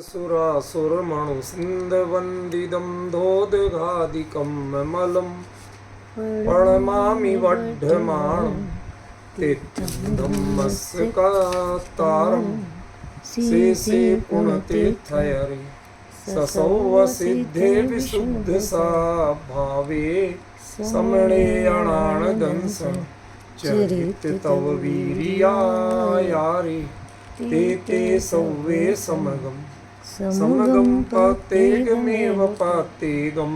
सुरासुरमणु सिन्धवन्दिदं धोदघादिकं मलं प्रणमामि वड्ढमाणं तीर्थमस्य कातारं शेषे पुण्यतीर्थयरि ससौवसिद्धे विशुद्धसा भावे समणे अणानदंसं चरित तव वीर्यायारि ते सौवे समगम पतेगमेव पतेगम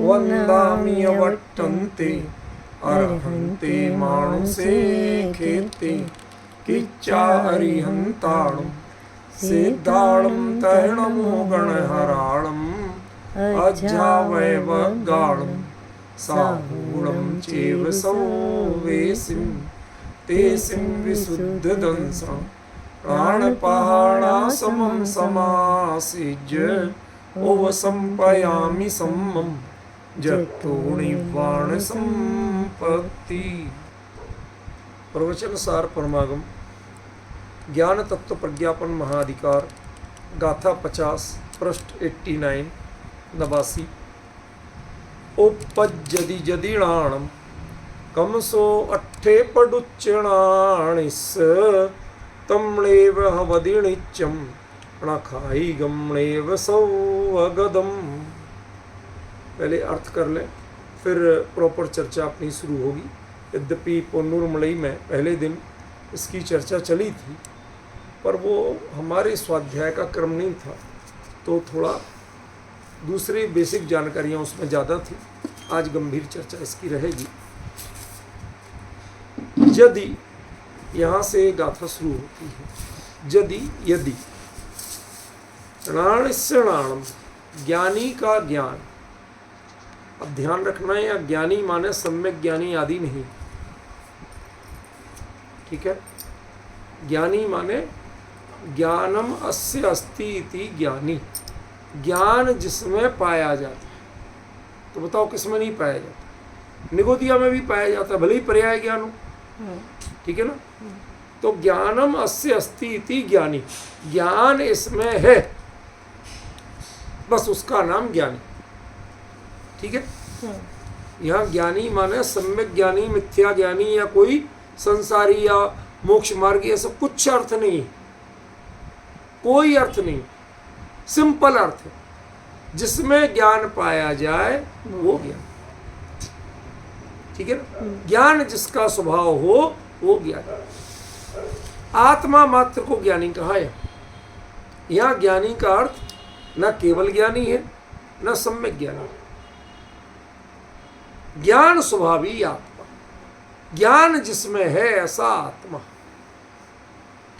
वन्दामि अवट्टन्ते अर्हन्ते मानुषे खेते किच्चा अरिहन्ताणं सिद्धाणं तरणमो गणहराणं अज्जावैवगाणं साहूणं चैव सौवेसिं तेसिं विशुद्धदंसं प्राणपहाणासमं समासिज्य ओवसंपयामि सम्मं जट्टोणिवाण संपत्ति। प्रवचन सार परमागम ज्ञान तत्व प्रज्ञापन महाधिकार गाथा 50 पृष्ठ 89 89 उपज्जदि जदिणाणं कमसो अट्ठे पडुच्चणाणिस तम्लेव हवदिणिच्यं णखाई गमलेव सौवगदम। पहले अर्थ कर लें, फिर प्रॉपर चर्चा अपनी शुरू होगी। यद्यपि पोन्नूरमलई में पहले दिन इसकी चर्चा चली थी, पर वो हमारे स्वाध्याय का क्रम नहीं था, तो थोड़ा दूसरी बेसिक जानकारियाँ उसमें ज़्यादा थी। आज गंभीर चर्चा इसकी रहेगी। यदि यहाँ से गाथा शुरू होती है, यदि णाणिस्यणाणम, ज्ञानी का ज्ञान। अब ध्यान रखना है, या ज्ञानी माने सम्यक ज्ञानी आदि नहीं, ठीक है। ज्ञानी माने ज्ञानम अस्य अस्ति इति ज्ञानी, ज्ञान जिसमें पाया जाता है। तो बताओ किसमें नहीं पाया जाता? निगोदिया में भी पाया जाता है, भले ही पर्याय ज्ञान हो, ठीक है ना। तो ज्ञानम अस्य अस्ति इति ज्ञानी, ज्ञान इसमें है, बस उसका नाम ज्ञानी, ठीक है। यहाँ ज्ञानी माने सम्यक ज्ञानी, मिथ्या ज्ञानी, या कोई संसारी या मोक्ष मार्गी, ऐसा कुछ अर्थ नहीं, कोई अर्थ नहीं, सिंपल अर्थ है। जिसमें ज्ञान पाया जाए वो ज्ञान, ठीक है ना। ज्ञान जिसका स्वभाव हो वो ज्ञान। आत्मा मात्र को ज्ञानी कहा है। यहाँ ज्ञानी का अर्थ न केवल ज्ञानी है, न सम्यक ज्ञानी, ज्ञान स्वभावी आत्मा, ज्ञान जिसमें है ऐसा आत्मा,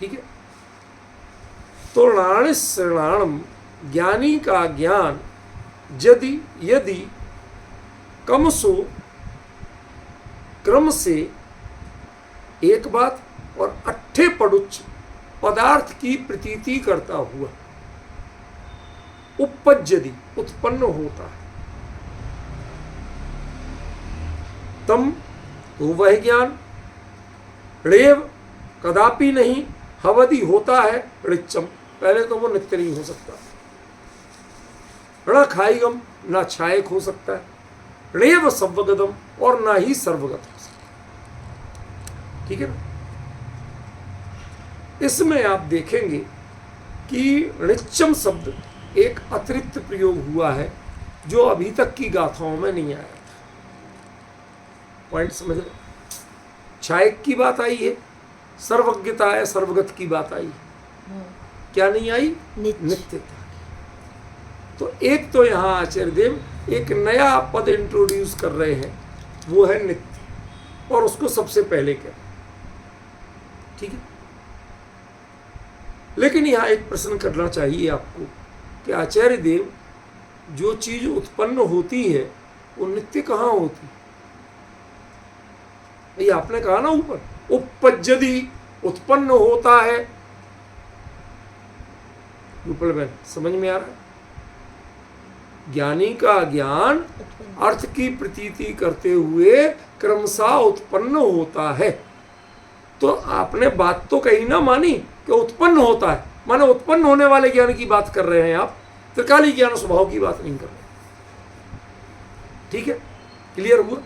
ठीक है। तो णाणिस्यणाणम, ज्ञानी का ज्ञान, यदि कमसो, क्रम से एक बात, और अट्ठे पडुच्च, पदार्थ की प्रतीति करता हुआ, उपज्जति, उत्पन्न होता है, तम, तो वह ज्ञान, णेव, कदापि नहीं, हवदि होता है, ऋच्चम, पहले तो वो नित्य नहीं हो सकता, णखाईगम, ना छायक हो सकता है, णेव सर्वगतम, और ना ही सर्वगत हो सकता, ठीक है ना। इसमें आप देखेंगे कि ऋच्चम शब्द एक अतिरिक्त प्रयोग हुआ है, जो अभी तक की गाथाओं में नहीं आया था। पॉइंट समझ लो। छायक की बात आई है, सर्वज्ञता है, सर्वगत की बात आई है, क्या नहीं आई? नित्यता। तो एक तो यहाँ आचार्य देव एक नया पद इंट्रोड्यूस कर रहे हैं, वो है नित्य, और उसको सबसे पहले कहते हैं, ठीक है। लेकिन यहाँ एक प्रश्न करना चाहिए आपको कि आचार्य देव, जो चीज उत्पन्न होती है वो नित्य कहाँ होती? ये आपने कहा ना ऊपर, उपज्जति, उत्पन्न होता है। ऊपर में समझ में आ रहा है? ज्ञानी का ज्ञान अर्थ की प्रतीति करते हुए क्रमशः उत्पन्न होता है। तो आपने बात तो कही ना मानी कि उत्पन्न होता है, माने उत्पन्न होने वाले ज्ञान की बात कर रहे हैं आप, त्रिकाली ज्ञान स्वभाव की बात नहीं कर रहे। ठीक है, क्लियर हुआ?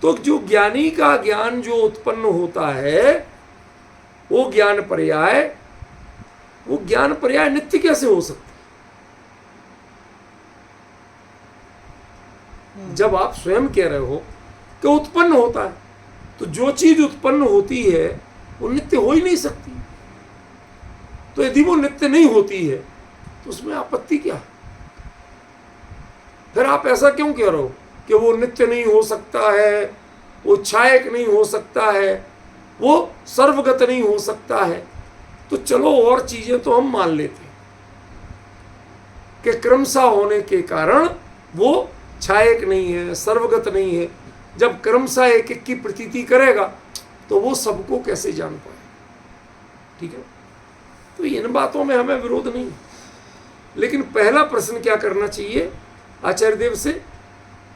तो जो ज्ञानी का ज्ञान जो उत्पन्न होता है वो ज्ञान पर्याय, वो ज्ञान पर्याय नित्य कैसे हो सकता है? जब आप स्वयं कह रहे हो कि उत्पन्न होता है, तो जो चीज उत्पन्न होती है वो नित्य हो ही नहीं सकती। तो यदि वो नित्य नहीं होती है तो उसमें आपत्ति क्या? फिर आप ऐसा क्यों कह रहे हो कि वो नित्य नहीं हो सकता है, वो क्षायक नहीं हो सकता है, वो सर्वगत नहीं हो सकता है? तो चलो और चीजें तो हम मान लेते हैं कि क्रमशः होने के कारण वो क्षायक नहीं है, सर्वगत नहीं है। जब क्रमशः एक एक की प्रतीति करेगा तो वो सबको कैसे जान पाए? ठीक है, तो इन बातों में हमें विरोध नहीं। लेकिन पहला प्रश्न क्या करना चाहिए आचार्य देव से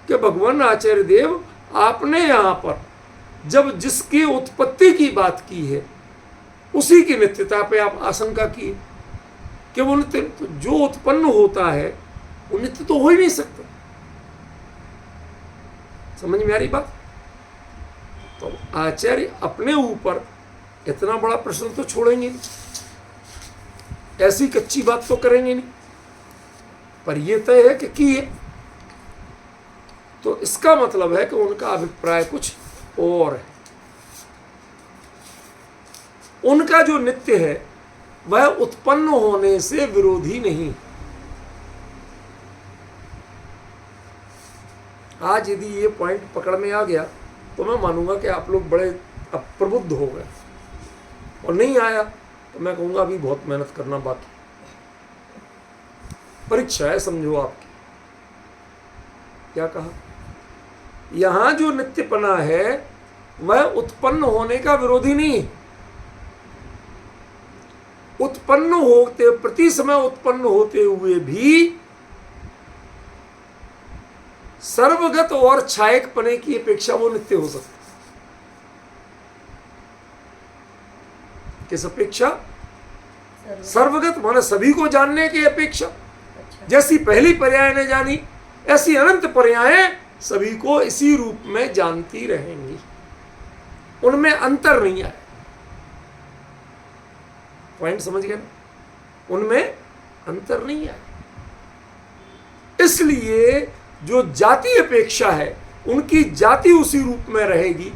कि भगवान आचार्य देव, आपने यहां पर जब जिसकी उत्पत्ति की बात की है उसी की नित्यता पे आप आशंका की कि वो नित्य, तो जो उत्पन्न होता है वो नित्य तो हो ही नहीं सकता। समझ में आ रही बात? तो आचार्य अपने ऊपर इतना बड़ा प्रश्न तो छोड़ेंगे नहीं, ऐसी कच्ची बात तो करेंगे नहीं, पर यह तय है कि की है। तो इसका मतलब है कि उनका अभिप्राय कुछ और है। उनका जो नित्य है वह उत्पन्न होने से विरोधी नहीं। आज यदि ये पॉइंट पकड़ में आ गया तो मैं मानूंगा कि आप लोग बड़े अब प्रबुद्ध हो गए, और नहीं आया तो मैं कहूंगा अभी बहुत मेहनत करना बाकी, परीक्षा है समझो आपकी। क्या कहा? यहां जो नित्यपना है वह उत्पन्न होने का विरोधी नहीं है। उत्पन्न होते प्रति समय उत्पन्न होते हुए भी सर्वगत और क्षायक पने की अपेक्षा वो नित्य हो सकता है। किस अपेक्षा? सर्वगत माने सभी को जानने की अपेक्षा। जैसी पहली पर्याय ने जानी ऐसी अनंत पर्यायें सभी को इसी रूप में जानती रहेंगी, उनमें अंतर नहीं आए। पॉइंट समझ गए ना? उनमें अंतर नहीं आए। इसलिए जो जाति अपेक्षा है उनकी जाति उसी रूप में रहेगी,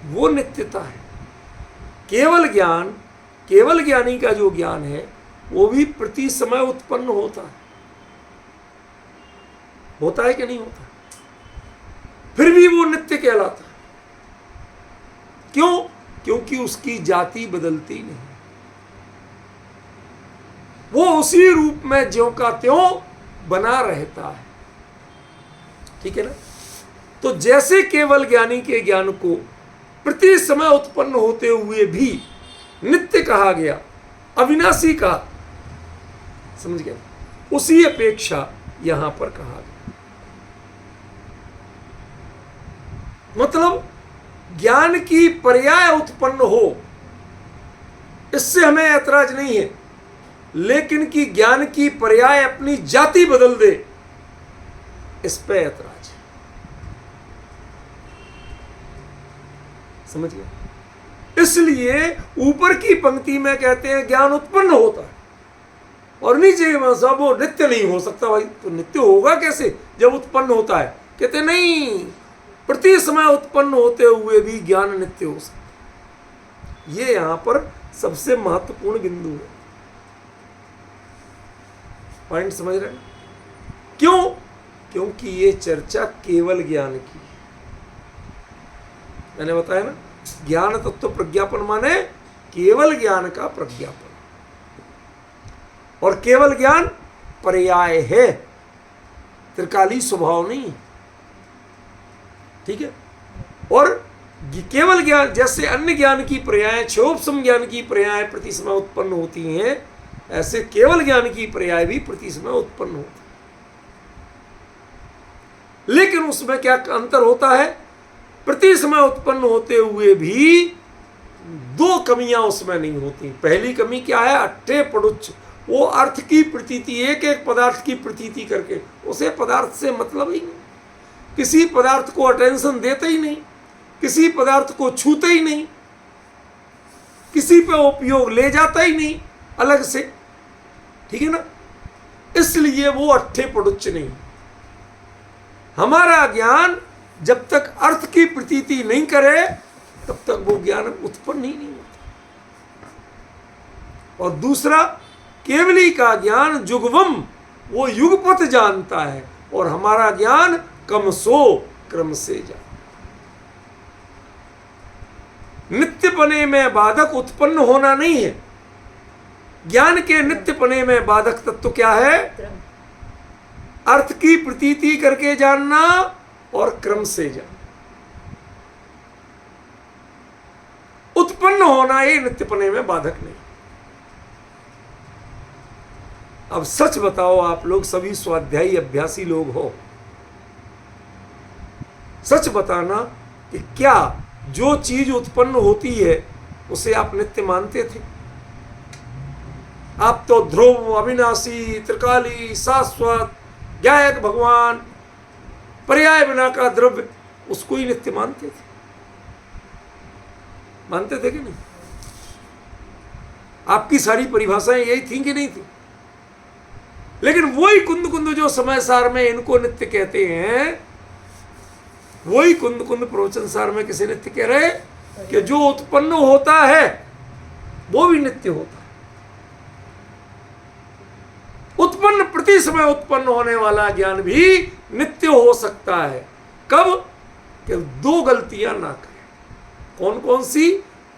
वो नित्यता है। केवल ज्ञान, केवल ज्ञानी का जो ज्ञान है वो भी प्रति समय उत्पन्न होता है कि नहीं होता? फिर भी वो नित्य कहलाता है। क्यों? क्योंकि उसकी जाति बदलती नहीं, वो उसी रूप में ज्यों का त्यों बना रहता है। ठीक है ना? तो जैसे केवल ज्ञानी के ज्ञान को प्रति समय उत्पन्न होते हुए भी नित्य कहा गया, अविनाशी का, समझ गए? उसी अपेक्षा यहां पर कहा गया। मतलब ज्ञान की पर्याय उत्पन्न हो, इससे हमें ऐतराज नहीं है, लेकिन कि ज्ञान की पर्याय अपनी जाति बदल दे, इस पे ऐतराज है। समझ गए? इसलिए ऊपर की पंक्ति में कहते हैं ज्ञान उत्पन्न होता है, और नीचे में सब वो नित्य नहीं हो सकता। भाई तो नित्य होगा कैसे जब उत्पन्न होता है? कहते नहीं, प्रति समय उत्पन्न होते हुए भी ज्ञान नित्य हो सकता। ये यहां पर सबसे महत्वपूर्ण बिंदु है। पॉइंट समझ रहे हैं? क्यों? क्योंकि ये चर्चा केवल ज्ञान की है। मैंने बताया ना, ज्ञान तत्व प्रज्ञापन माने केवल ज्ञान का प्रज्ञापन, और केवल ज्ञान पर्याय है, त्रिकाली स्वभाव नहीं। ठीक है? और केवल ज्ञान जैसे अन्य ज्ञान की पर्याय, क्षोभसम ज्ञान की पर्याय प्रति समय उत्पन्न होती हैं, ऐसे केवल ज्ञान की पर्याय भी प्रति समय उत्पन्न होती है। लेकिन उसमें क्या अंतर होता है? प्रति समय उत्पन्न होते हुए भी दो कमियां उसमें नहीं होती। पहली कमी क्या है? अट्ठे पड़ुच्च, वो अर्थ की प्रतीति, एक एक पदार्थ की प्रतीति करके, उसे पदार्थ से मतलब ही नहीं, किसी पदार्थ को अटेंशन देते ही नहीं, किसी पदार्थ को छूते ही नहीं, किसी पे उपयोग ले जाता ही नहीं अलग से, ठीक है ना। इसलिए वो अट्ठे पड़ुच्च नहीं। हमारा ज्ञान जब तक अर्थ की प्रतीति नहीं करे तब तक वो ज्ञान उत्पन्न ही नहीं होता। और दूसरा, केवली का ज्ञान जुगवम, वो युगपत जानता है, और हमारा ज्ञान कमसो, क्रम से जान। नित्यपने में बाधक उत्पन्न होना नहीं है। ज्ञान के नित्यपने में बाधक तत्व क्या है? अर्थ की प्रतीति करके जानना और क्रम से जानना। उत्पन्न होना ये नित्यपने में बाधक नहीं। अब सच बताओ, आप लोग सभी स्वाध्यायी अभ्यासी लोग हो, सच बताना कि क्या जो चीज उत्पन्न होती है उसे आप नित्य मानते थे? आप तो ध्रुव, अविनाशी, त्रिकाली, शाश्वत, ज्ञायक भगवान, पर्याय बिना का द्रव्य, उसको ही नित्य मानते थे। मानते थे कि नहीं? आपकी सारी परिभाषाएं यही थी कि नहीं थी? लेकिन वही कुंद कुंद जो समय सार में इनको नित्य कहते हैं, वही कुंद कुंद प्रवचन सार में किसे नित्य कह रहे? कि जो उत्पन्न होता है वो भी नित्य होता है। उत्पन्न, प्रति समय उत्पन्न होने वाला ज्ञान भी नित्य हो सकता है। कब? कि दो गलतियां ना करें। कौन कौन सी?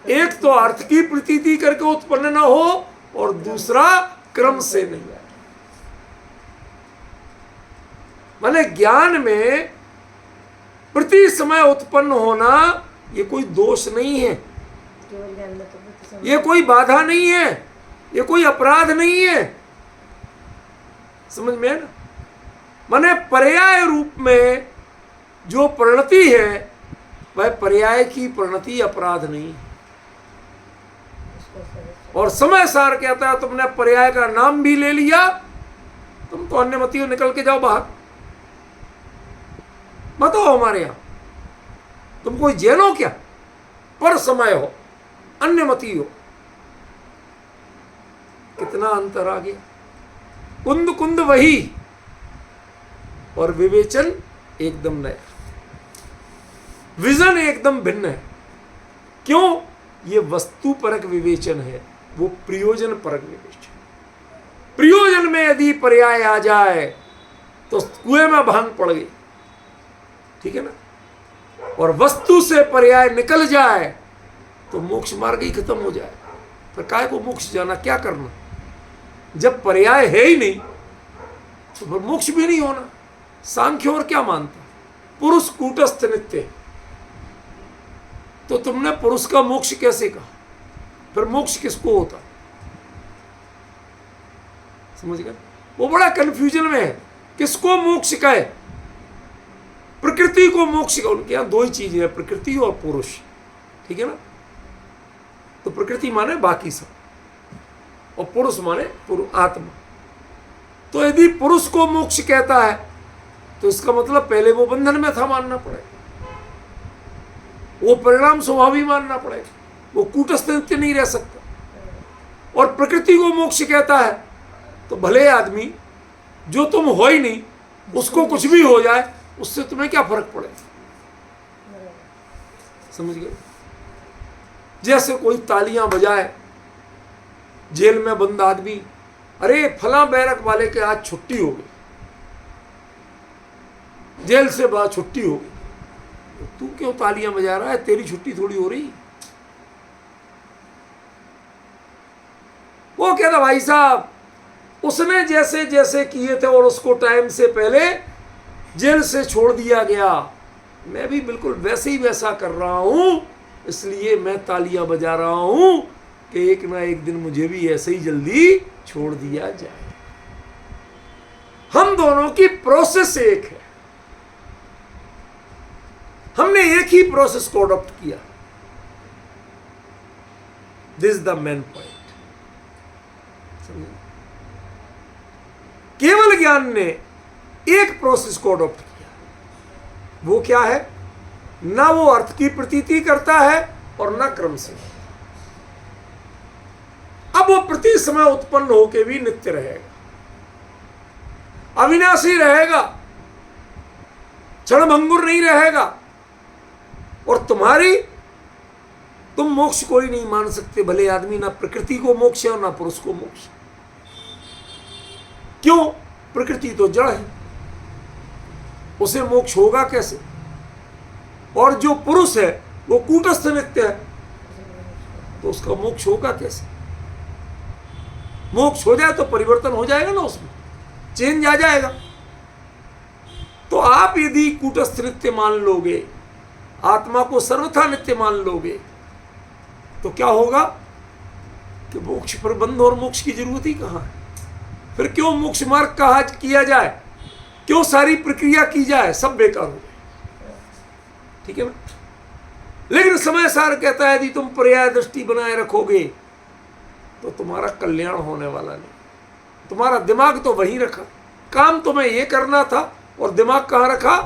एक तो अर्थ की प्रतीति करके उत्पन्न ना हो, और दूसरा क्रम से नहीं आए। माने ज्ञान में प्रति समय उत्पन्न होना ये कोई दोष नहीं है, ये कोई बाधा नहीं है, ये कोई अपराध नहीं है। समझ में है ना? माने पर्याय रूप में जो परिणति है, वह पर्याय की परिणति अपराध नहीं है। और समय सार कहता है तुमने पर्याय का नाम भी ले लिया, तुम तो अन्य मतियों निकल के जाओ बाहर, मत हो हमारे यहां। तुम कोई जैन हो क्या? पर समय हो, अन्य मती हो। कितना अंतर आ गया। कुंद कुंद वही और विवेचन एकदम नया, विजन एकदम भिन्न है। क्यों? ये वस्तु परक विवेचन है, वो प्रयोजन परक विवेचन। प्रयोजन में यदि पर्याय आ जाए तो कुएं में भांग पड़ गई, ठीक है ना। और वस्तु से पर्याय निकल जाए तो मोक्ष मार्ग ही खत्म हो जाए। फिर काय को मोक्ष जाना, क्या करना? जब पर्याय है ही नहीं तो फिर मोक्ष भी नहीं होना। सांख्य और क्या मानता? पुरुष कूटस्थ नित्य। तो तुमने पुरुष का मोक्ष कैसे कहा? फिर मोक्ष किसको होता? समझ गए? वो बड़ा कंफ्यूजन में है, किसको मोक्ष कहे? प्रकृति को मोक्ष का, उनके यहां दो ही चीजें हैं, प्रकृति और पुरुष, ठीक है ना। तो प्रकृति माने बाकी सब, और पुरुष माने आत्मा। तो यदि पुरुष को मोक्ष कहता है तो इसका मतलब पहले वो बंधन में था, मानना पड़ेगा। वो परिणाम स्वभावी मानना पड़ेगा, वो कूटस्थ नित्य नहीं रह सकता। और प्रकृति को मोक्ष कहता है तो भले आदमी जो तुम हो ही नहीं, उसको कुछ भी हो जाए, उससे तुम्हें क्या फर्क पड़ेगा? समझ गए? जैसे कोई तालियां बजाए, जेल में बंद आदमी, अरे फला बैरक वाले के आज छुट्टी हो गई, जेल से बाद छुट्टी हो गई, तो तू क्यों तालियां बजा रहा है? तेरी छुट्टी थोड़ी हो रही। वो कहता भाई साहब उसने जैसे जैसे किए थे और उसको टाइम से पहले जेल से छोड़ दिया गया, मैं भी बिल्कुल वैसे ही वैसा कर रहा हूं, इसलिए मैं तालियां बजा रहा हूं कि एक ना एक दिन मुझे भी ऐसे ही जल्दी छोड़ दिया जाए। हम दोनों की प्रोसेस एक है, हमने एक ही प्रोसेस को अडॉप्ट किया। This the main point. केवल ज्ञान ने एक प्रोसेस को अडॉप्ट किया, वो क्या है? ना वो अर्थ की प्रतीति करता है और ना क्रम से। अब वो प्रति समय उत्पन्न होके भी नित्य रहेगा, अविनाशी रहेगा, क्षणभंगुर नहीं रहेगा। और तुम मोक्ष कोई नहीं मान सकते, भले आदमी, ना प्रकृति को मोक्ष है और ना पुरुष को मोक्ष। क्यों? प्रकृति तो जड़ है, उसे मोक्ष होगा कैसे? और जो पुरुष है वो कूटस्थ नित्य है, तो उसका मोक्ष होगा कैसे? मोक्ष हो जाए तो परिवर्तन हो जाएगा ना, उसमें चेंज आ जाएगा। तो आप यदि कूटस्थ नित्य मान लोगे, आत्मा को सर्वथा नित्य मान लोगे, तो क्या होगा कि मोक्ष पर बंध और मोक्ष की जरूरत ही कहां है? फिर क्यों मोक्ष मार्ग कहा किया जाए, क्यों सारी प्रक्रिया की जाए? सब बेकार हो जाए, ठीक है ना? लेकिन समय सार कहता है यदि तुम पर्याय दृष्टि बनाए रखोगे तो तुम्हारा कल्याण होने वाला नहीं। तुम्हारा दिमाग तो वहीं रखा, काम तुम्हें ये करना था और दिमाग कहां रखा?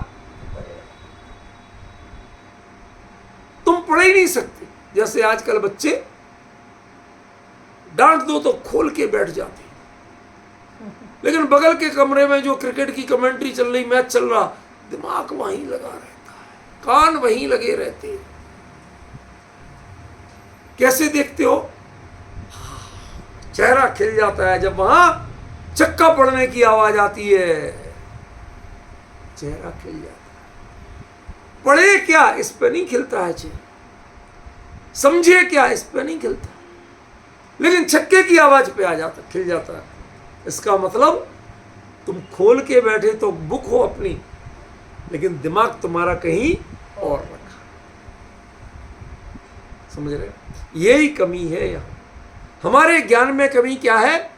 तुम पढ़ ही नहीं सकते। जैसे आजकल बच्चे डांट दो तो खोल के बैठ जाते, लेकिन बगल के कमरे में जो क्रिकेट की कमेंट्री चल रही, मैच चल रहा, दिमाग वहीं लगा रहता है, कान वहीं लगे रहते हैं। कैसे देखते हो? चेहरा खिल जाता है जब वहां चक्का पड़ने की आवाज आती है, चेहरा खिल जाता है। पढ़े क्या, इस पे नहीं खिलता है चेहरा, समझे क्या, इस पे नहीं खिलता, लेकिन छक्के की आवाज पे आ जाता, खिल जाता है। इसका मतलब तुम खोल के बैठे तो बुक हो अपनी, लेकिन दिमाग तुम्हारा कहीं और रखा। समझ रहे? यही कमी है यहां हमारे ज्ञान में। कमी क्या है?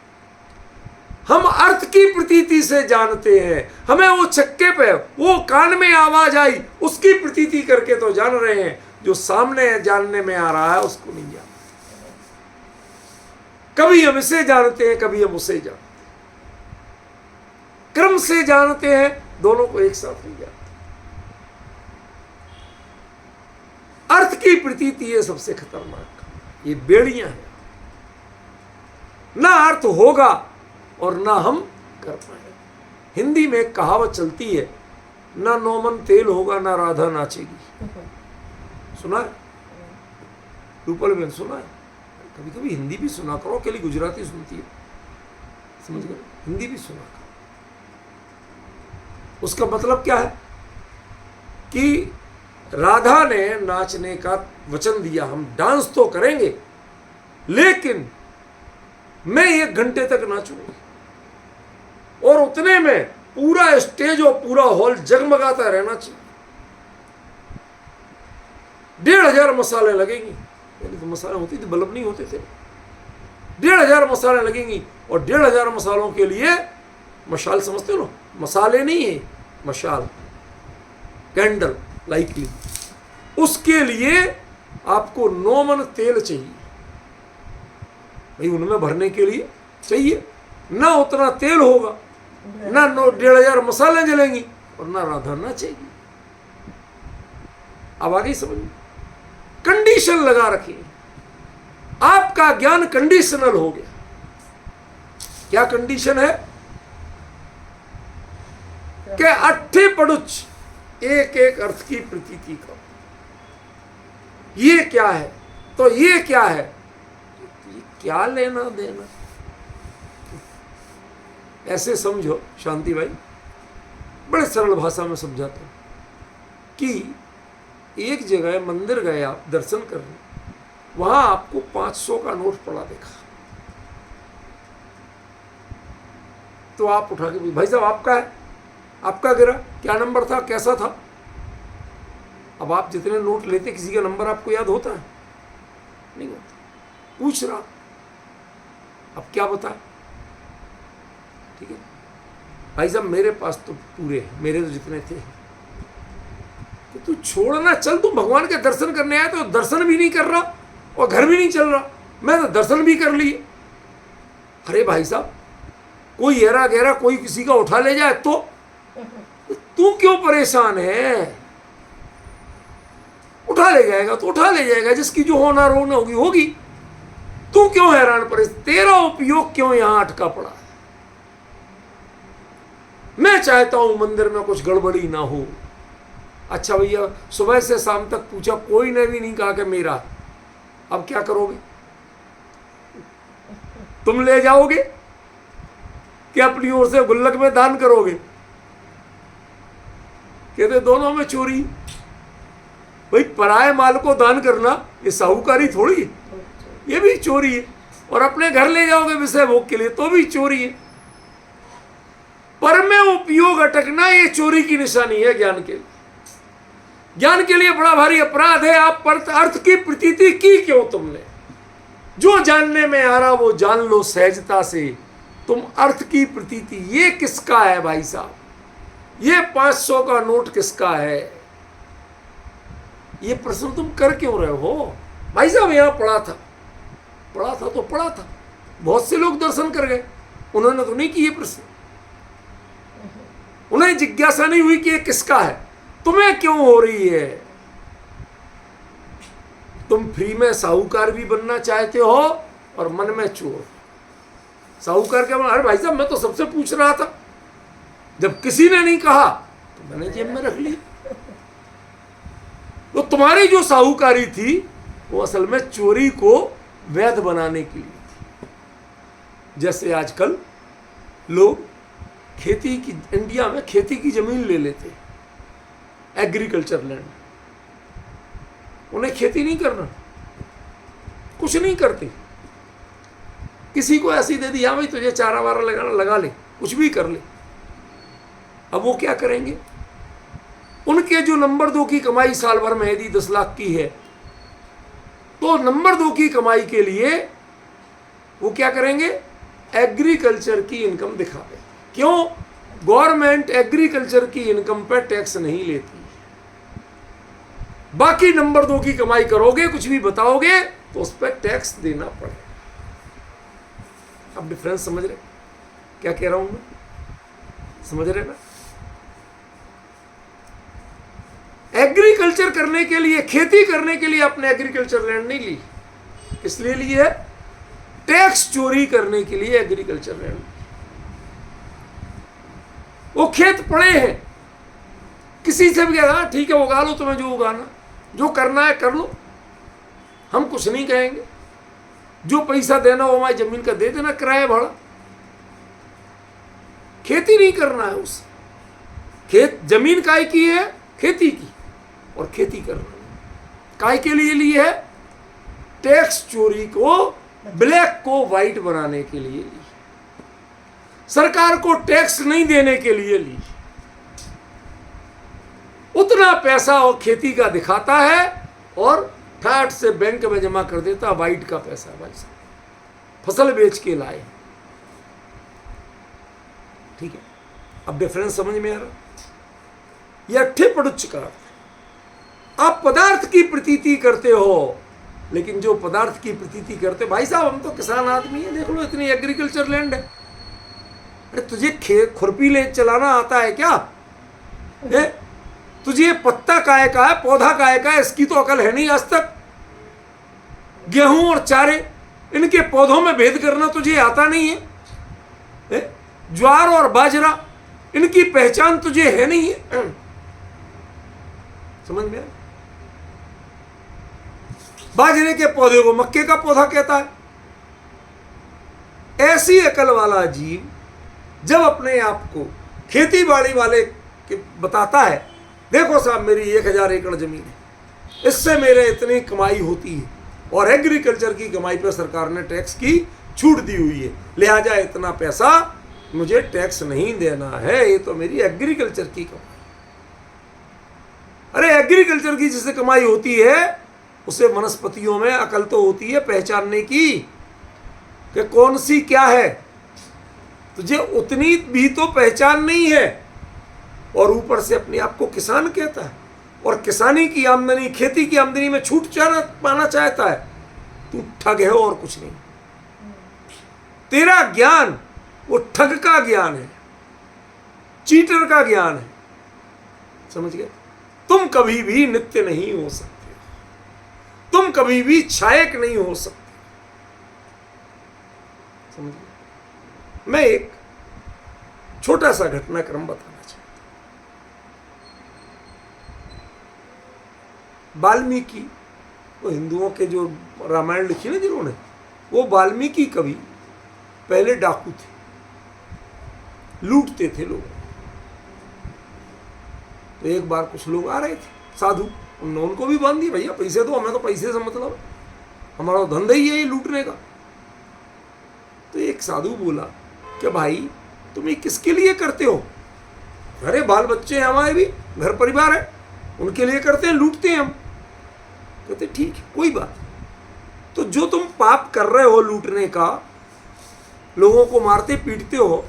हम अर्थ की प्रतीति से जानते हैं, हमें वो छक्के पे, वो कान में आवाज आई, उसकी प्रतीति करके तो जान रहे हैं, जो सामने जानने में आ रहा है उसको नहीं जानते। कभी हम इसे जानते हैं, कभी हम उसे जानते हैं, क्रम से जानते हैं, दोनों को एक साथ नहीं जानते। अर्थ की प्रतीति है सबसे खतरनाक, ये बेड़ियां हैं। ना अर्थ होगा और ना हम कर पाएंगे। हिंदी में एक कहावत चलती है, ना नौमन तेल होगा ना राधा नाचेगी। सुना है? रूपल बहन सुना है? कभी कभी हिंदी भी सुना करो, के लिए गुजराती सुनती है, समझ गए? हिंदी भी सुना करो। उसका मतलब क्या है कि राधा ने नाचने का वचन दिया, हम डांस तो करेंगे, लेकिन मैं 1 घंटे तक नाचूंगी, और उतने में पूरा स्टेज और पूरा हॉल जगमगाता रहना चाहिए। 1500 मसाले लगेंगी, पहले तो मसाले होती थी, बल्ब नहीं होते थे। 1500 मसाले लगेंगी, और 1500 मसालों के लिए मशाल समझते हो ना, मसाले नहीं है, मशाल, कैंडल लाइकली, उसके लिए आपको 9 मन तेल चाहिए भाई, उनमें भरने के लिए चाहिए। ना उतना तेल होगा, ना 1500 मसाले जलेंगी, और ना राधा नाचेगी। अब आगे समझ, कंडीशन लगा रखी, आपका ज्ञान कंडीशनल हो गया। क्या कंडीशन है? कि अट्ठे पड़ुच, एक एक अर्थ की प्रतीति करो। ये क्या है तो ये क्या है, ये क्या लेना देना? ऐसे समझो शांति भाई, बड़े सरल भाषा में समझाता हूं कि एक जगह मंदिर गए आप दर्शन करने, वहां आपको 500 का नोट पड़ा देखा, तो आप उठा के, भाई साहब आपका है, आपका गिरा, क्या नंबर था, कैसा था? अब आप जितने नोट लेते, किसी का नंबर आपको याद होता है? नहीं होता। पूछ रहा, अब क्या बता? ठीक है भाई साहब, मेरे पास तो पूरे, मेरे तो जितने थे। तो तू छोड़ना, चल, तू भगवान के दर्शन करने आया तो दर्शन भी नहीं कर रहा और घर भी नहीं चल रहा, मैं तो दर्शन भी कर लिए। अरे भाई साहब, कोई हेरा गहरा कोई किसी का उठा ले जाए तो तू क्यों परेशान है? उठा ले जाएगा तो उठा ले जाएगा, जिसकी जो होना होगी होगी। तू क्यों हैरान परेशान? तेरा उपयोग क्यों यहां अटका पड़ा है? मैं चाहता हूं मंदिर में कुछ गड़बड़ी ना हो। अच्छा भैया, सुबह से शाम तक पूछा, कोई ने भी नहीं कहा कि मेरा। अब क्या करोगे? तुम ले जाओगे कि अपनी ओर से गुल्लक में दान करोगे? कहते दोनों में चोरी। भाई, पराये माल को दान करना ये साहूकारी थोड़ी है, ये भी चोरी है। और अपने घर ले जाओगे विषय भोग के लिए तो भी चोरी है। पर में उपयोग अटकना ये चोरी की निशानी है ज्ञान के लिए। ज्ञान के लिए बड़ा भारी अपराध है। आप अर्थ की प्रतीति की क्यों तुमने? जो जानने में आ रहा वो जान लो सहजता से। तुम अर्थ की प्रतीति, ये किसका है भाई साहब? ये 500 का नोट किसका है? ये प्रश्न तुम कर क्यों रहे हो भाई साहब? यहां पड़ा था तो पड़ा था। बहुत से लोग दर्शन कर गए, उन्होंने तो नहीं किए प्रश्न। उन्हें जिज्ञासा नहीं हुई कि ये किसका है। तुम्हें क्यों हो रही है? तुम फ्री में साहूकार भी बनना चाहते हो और मन में चोर। साहूकार क्या? अरे भाई साहब, मैं तो सबसे पूछ रहा था, जब किसी ने नहीं कहा तो मैंने जेब में रख ली। तो तुम्हारी जो साहूकारी थी वो असल में चोरी को वैध बनाने के लिए थी। जैसे आजकल लोग खेती की, इंडिया में खेती की जमीन ले लेते, एग्रीकल्चर लैंड, उन्हें खेती नहीं करना, कुछ नहीं करते। किसी को ऐसी दे दी, हाँ भाई तुझे चारा वारा लगाना, लगा ले, कुछ भी कर ले। अब वो क्या करेंगे? उनके जो नंबर 2 की कमाई साल भर में यदि 10 लाख की है, तो नंबर 2 की कमाई के लिए वो क्या करेंगे? एग्रीकल्चर की इनकम दिखा दें। क्यों? गवर्नमेंट एग्रीकल्चर की इनकम पर टैक्स नहीं लेती। बाकी नंबर 2 की कमाई करोगे, कुछ भी बताओगे तो उस पर टैक्स देना पड़ेगा। अब डिफरेंस समझ रहे क्या कह रहा हूं मैं? समझ रहे ना? एग्रीकल्चर करने के लिए, खेती करने के लिए आपने एग्रीकल्चर लैंड नहीं ली। किस लिए ली है? टैक्स चोरी करने के लिए एग्रीकल्चर लैंड। वो खेत पड़े हैं, किसी से भी कहा ठीक है उगा लो, तुम्हें जो उगाना, जो करना है कर लो, हम कुछ नहीं कहेंगे। जो पैसा देना हो हमारी जमीन का दे देना, किराया भाड़ा। खेती नहीं करना है उस खेत, जमीन काय की है? खेती की। और खेती करना काय के लिए ली है? टैक्स चोरी को, ब्लैक को व्हाइट बनाने के लिए ली। सरकार को टैक्स नहीं देने के लिए ली। उतना पैसा और खेती का दिखाता है और ठाट से बैंक में जमा कर देता, व्हाइट का पैसा भाई साहब, फसल बेच के लाए। ठीक है, अब डिफरेंस समझ में आ रहा? यह अट्ठे पड़ुच्च का आप पदार्थ की प्रतीति करते हो, लेकिन जो पदार्थ की प्रतीति करते, भाई साहब हम तो किसान आदमी है, देख लो इतनी एग्रीकल्चर लैंड है। अरे तुझे खुरपी ले चलाना आता है क्या? तुझे पत्ता काय का है, पौधा काय का है, इसकी तो अकल है नहीं आज तक। गेहूं और चारे, इनके पौधों में भेद करना तुझे आता नहीं है। ज्वार और बाजरा, इनकी पहचान तुझे है नहीं है। समझ में आया? बाजरे के पौधे को मक्के का पौधा कहता है। ऐसी अकल वाला जीव जब अपने आप को खेती बाड़ी वाले के बताता है, देखो साहब मेरी 1000 एकड़ जमीन है, इससे मेरे इतनी कमाई होती है और एग्रीकल्चर की कमाई पर सरकार ने टैक्स की छूट दी हुई है, लिहाजा इतना पैसा मुझे टैक्स नहीं देना है, ये तो मेरी एग्रीकल्चर की कमाई। अरे एग्रीकल्चर की जिससे कमाई होती है उसे वनस्पतियों में अकल तो होती है पहचानने की कि कौन सी क्या है। तुझे उतनी भी तो पहचान नहीं है और ऊपर से अपने आप को किसान कहता है और किसानी की आमदनी, खेती की आमदनी में छूट पाना चाहता है। तू ठग है और कुछ नहीं। तेरा ज्ञान वो ठग का ज्ञान है, चीटर का ज्ञान है। समझ गए? तुम कभी भी नित्य नहीं हो सकते, तुम कभी भी क्षायक नहीं हो सकते। समझ गए? मैं एक छोटा सा घटनाक्रम बताना चाहता हूं। वाल्मीकि, वो हिंदुओं के जो रामायण लिखी ना जिन्होंने, वो वाल्मीकि कवि पहले डाकू थे, लूटते थे लोग। तो एक बार कुछ लोग आ रहे थे साधु, उन्होंने उनको भी बांध दिया, भैया पैसे दो, हमें तो पैसे से मतलब, हमारा धंधा ही है ये लूटने का। तो एक साधु बोला कि भाई तुम ये किसके लिए करते हो? अरे बाल बच्चे हैं हमारे भी, घर परिवार है, उनके लिए करते हैं, लूटते हैं हम। कहते ठीक है, कोई बात। तो जो तुम पाप कर रहे हो लूटने का, लोगों को मारते पीटते हो,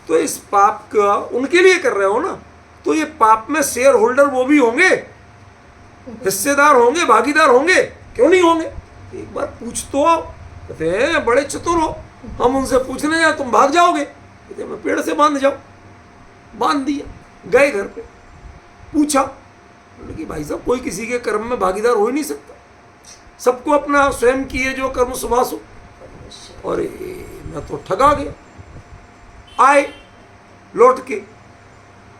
तो इस पाप का उनके लिए कर रहे हो ना, तो ये पाप में शेयर होल्डर वो भी होंगे, हिस्सेदार होंगे, भागीदार होंगे, क्यों नहीं होंगे? एक बार पूछ तो आओ। कहते हैं बड़े चतुर हो, हम उनसे पूछने जाए तुम भाग जाओगे। कहते मैं पेड़ से बांध जाओ। बांध दिया, गए घर पे, पूछा कि भाई साहब कोई किसी के कर्म में भागीदार हो ही नहीं सकता, सबको अपना स्वयं किए जो कर्म सुभासु। और मैं तो ठगा गया। आए लौट के,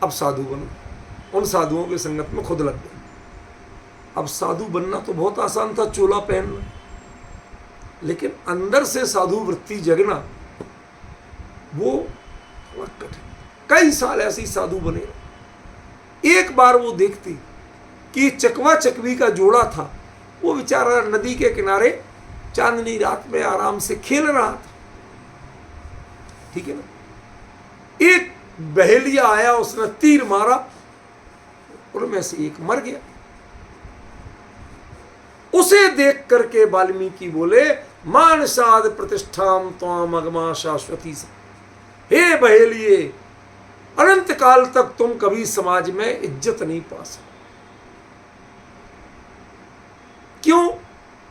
अब साधु बनो, उन साधुओं की संगत में खुद लग गए। अब साधु बनना तो बहुत आसान था, चोला पहनना, लेकिन अंदर से साधु वृत्ति जगना वो थोड़ा कठिन। कई साल ऐसे ही साधु बने। एक बार वो देखती कि चकवा चकवी का जोड़ा था, वो बेचारा नदी के किनारे चांदनी रात में आराम से खेल रहा था, ठीक है ना। एक बहेलिया आया, उसने तीर मारा, उनमें से एक मर गया। उसे देख करके वाल्मीकि बोले, मानसाद प्रतिष्ठाम त्वाम अगमा शाश्वती से, हे बहेलिए, अनंत काल तक तुम कभी समाज में इज्जत नहीं पा सकते। क्यों?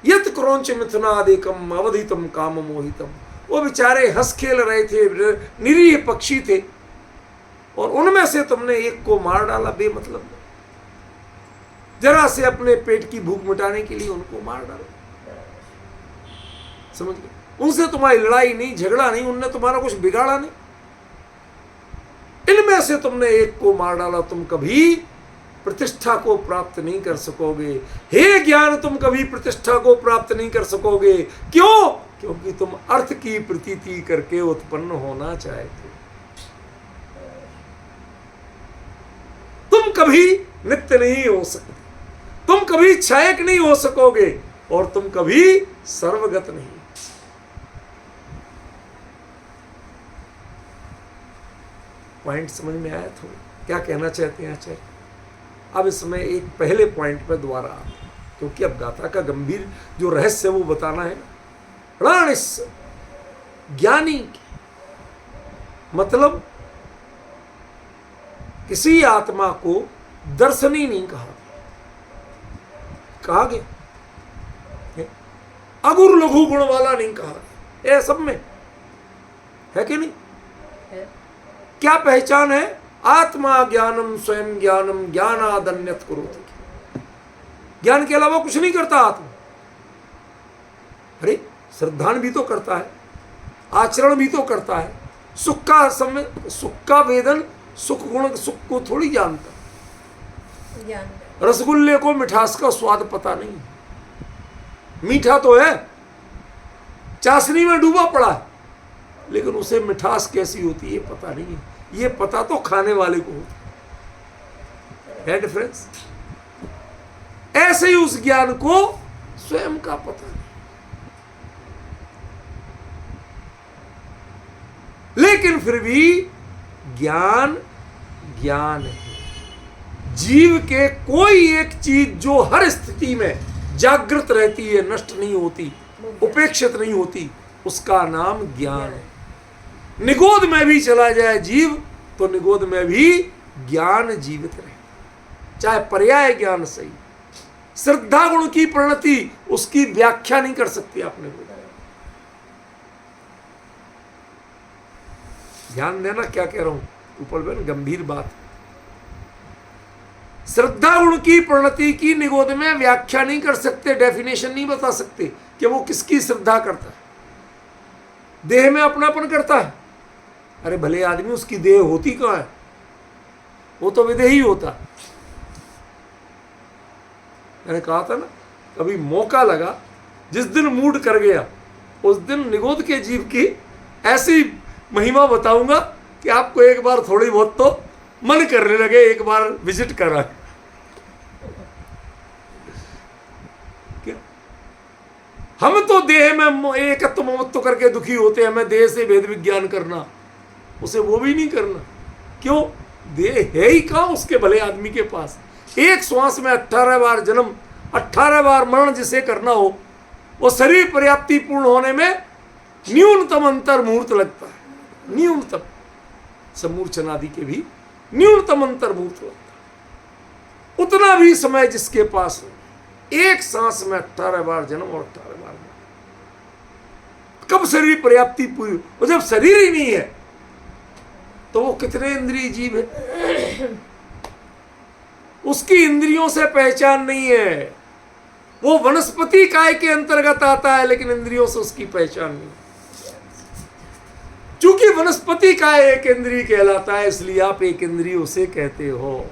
यत क्रोंच मिथुनादेकम अवधितम काम मोहितम। वो बेचारे हंस खेल रहे थे, निरीह पक्षी थे, और उनमें से तुमने एक को मार डाला बेमतलब में, जरा से अपने पेट की भूख मिटाने के लिए उनको मार डाला। समझ गए? उनसे तुम्हारी लड़ाई नहीं, झगड़ा नहीं, उनने तुम्हारा कुछ बिगाड़ा नहीं, इनमें से तुमने एक को मार डाला। तुम कभी प्रतिष्ठा को प्राप्त नहीं कर सकोगे। हे ज्ञान, तुम कभी प्रतिष्ठा को प्राप्त नहीं कर सकोगे। क्यों? क्योंकि तुम अर्थ की प्रतीति करके उत्पन्न होना चाहते। तुम कभी नित्य नहीं हो सकते, तुम कभी क्षायक नहीं हो सकोगे, और तुम कभी सर्वगत नहीं। पॉइंट समझ में आया? थोड़ा क्या कहना चाहते हैं आचार्य? अब इसमें एक पहले पॉइंट पे दोबारा आते हैं, क्योंकि अब गाथा का गंभीर जो रहस्य वो बताना है ना। रणिस ज्ञानी मतलब किसी आत्मा को दर्शनी नहीं कहा गया, अगुर लघु गुण वाला नहीं कहा गया। ये सब में है कि नहीं है? क्या पहचान है? आत्मा ज्ञानम स्वयं ज्ञानम ज्ञानादन्यत करोति। ज्ञान के अलावा कुछ नहीं करता आत्मा। अरे श्रद्धान भी तो करता है, आचरण भी तो करता है, सुख का समय, सुख का वेदन, सुख गुण, सुख को थोड़ी जानता। रसगुल्ले को मिठास का स्वाद पता नहीं, मीठा तो है, चाशनी में डूबा पड़ा है, लेकिन उसे मिठास कैसी होती है पता नहीं है। ये पता तो खाने वाले को होता है डिफरेंस। ऐसे ही उस ज्ञान को स्वयं का पता नहीं, लेकिन फिर भी ज्ञान ज्ञान है। जीव के कोई एक चीज जो हर स्थिति में जागृत रहती है, नष्ट नहीं होती, उपेक्षित नहीं होती, उसका नाम ज्ञान है। निगोद में भी चला जाए जीव तो निगोद में भी ज्ञान जीवित रहे, चाहे पर्याय ज्ञान सही, श्रद्धा गुण की परिणति, उसकी व्याख्या नहीं कर सकती। आपने बताया, ध्यान देना क्या कह रहा हूं, ऊपर बहन गंभीर बात। श्रद्धा गुण की परिणति की निगोद में व्याख्या नहीं कर सकते, डेफिनेशन नहीं बता सकते कि वो किसकी श्रद्धा करता है। देह में अपनापन करता है, अरे भले आदमी, उसकी देह होती कहां है, वो तो विदेही होता। मैंने कहा था ना, कभी मौका लगा, जिस दिन मूड कर गया उस दिन निगोद के जीव की ऐसी महिमा बताऊंगा कि आपको एक बार थोड़ी बहुत तो मन करने लगे, एक बार विजिट करा। क्या हम तो देह में एकत्व ममत्व करके दुखी होते हैं, हमें देह से भेद विज्ञान करना, उसे वो भी नहीं करना। क्यों? देह है ही कहां उसके भले आदमी के पास। एक श्वास में 18 बार जन्म, 18 बार मरण जिसे करना हो, वो शरीर पर्याप्ति पूर्ण होने में न्यूनतम अंतर मुहूर्त लगता है, न्यूनतम। समूर्छन आदि के भी न्यूनतम अंतर मुहूर्त लगता है। उतना भी समय जिसके पास हो, एक सांस में 18 बार जन्म और 18 बार मरण, कब शरीर पर्याप्ति पूरी? और जब शरीर ही नहीं है तो वो कितने इंद्रिय जीव है? उसकी इंद्रियों से पहचान नहीं है। वो वनस्पति काय के अंतर्गत आता है, लेकिन इंद्रियों से उसकी पहचान नहीं। चूंकि वनस्पति काय एक इंद्रिय कहलाता है, इसलिए आप एक इंद्रिय उसे कहते हो।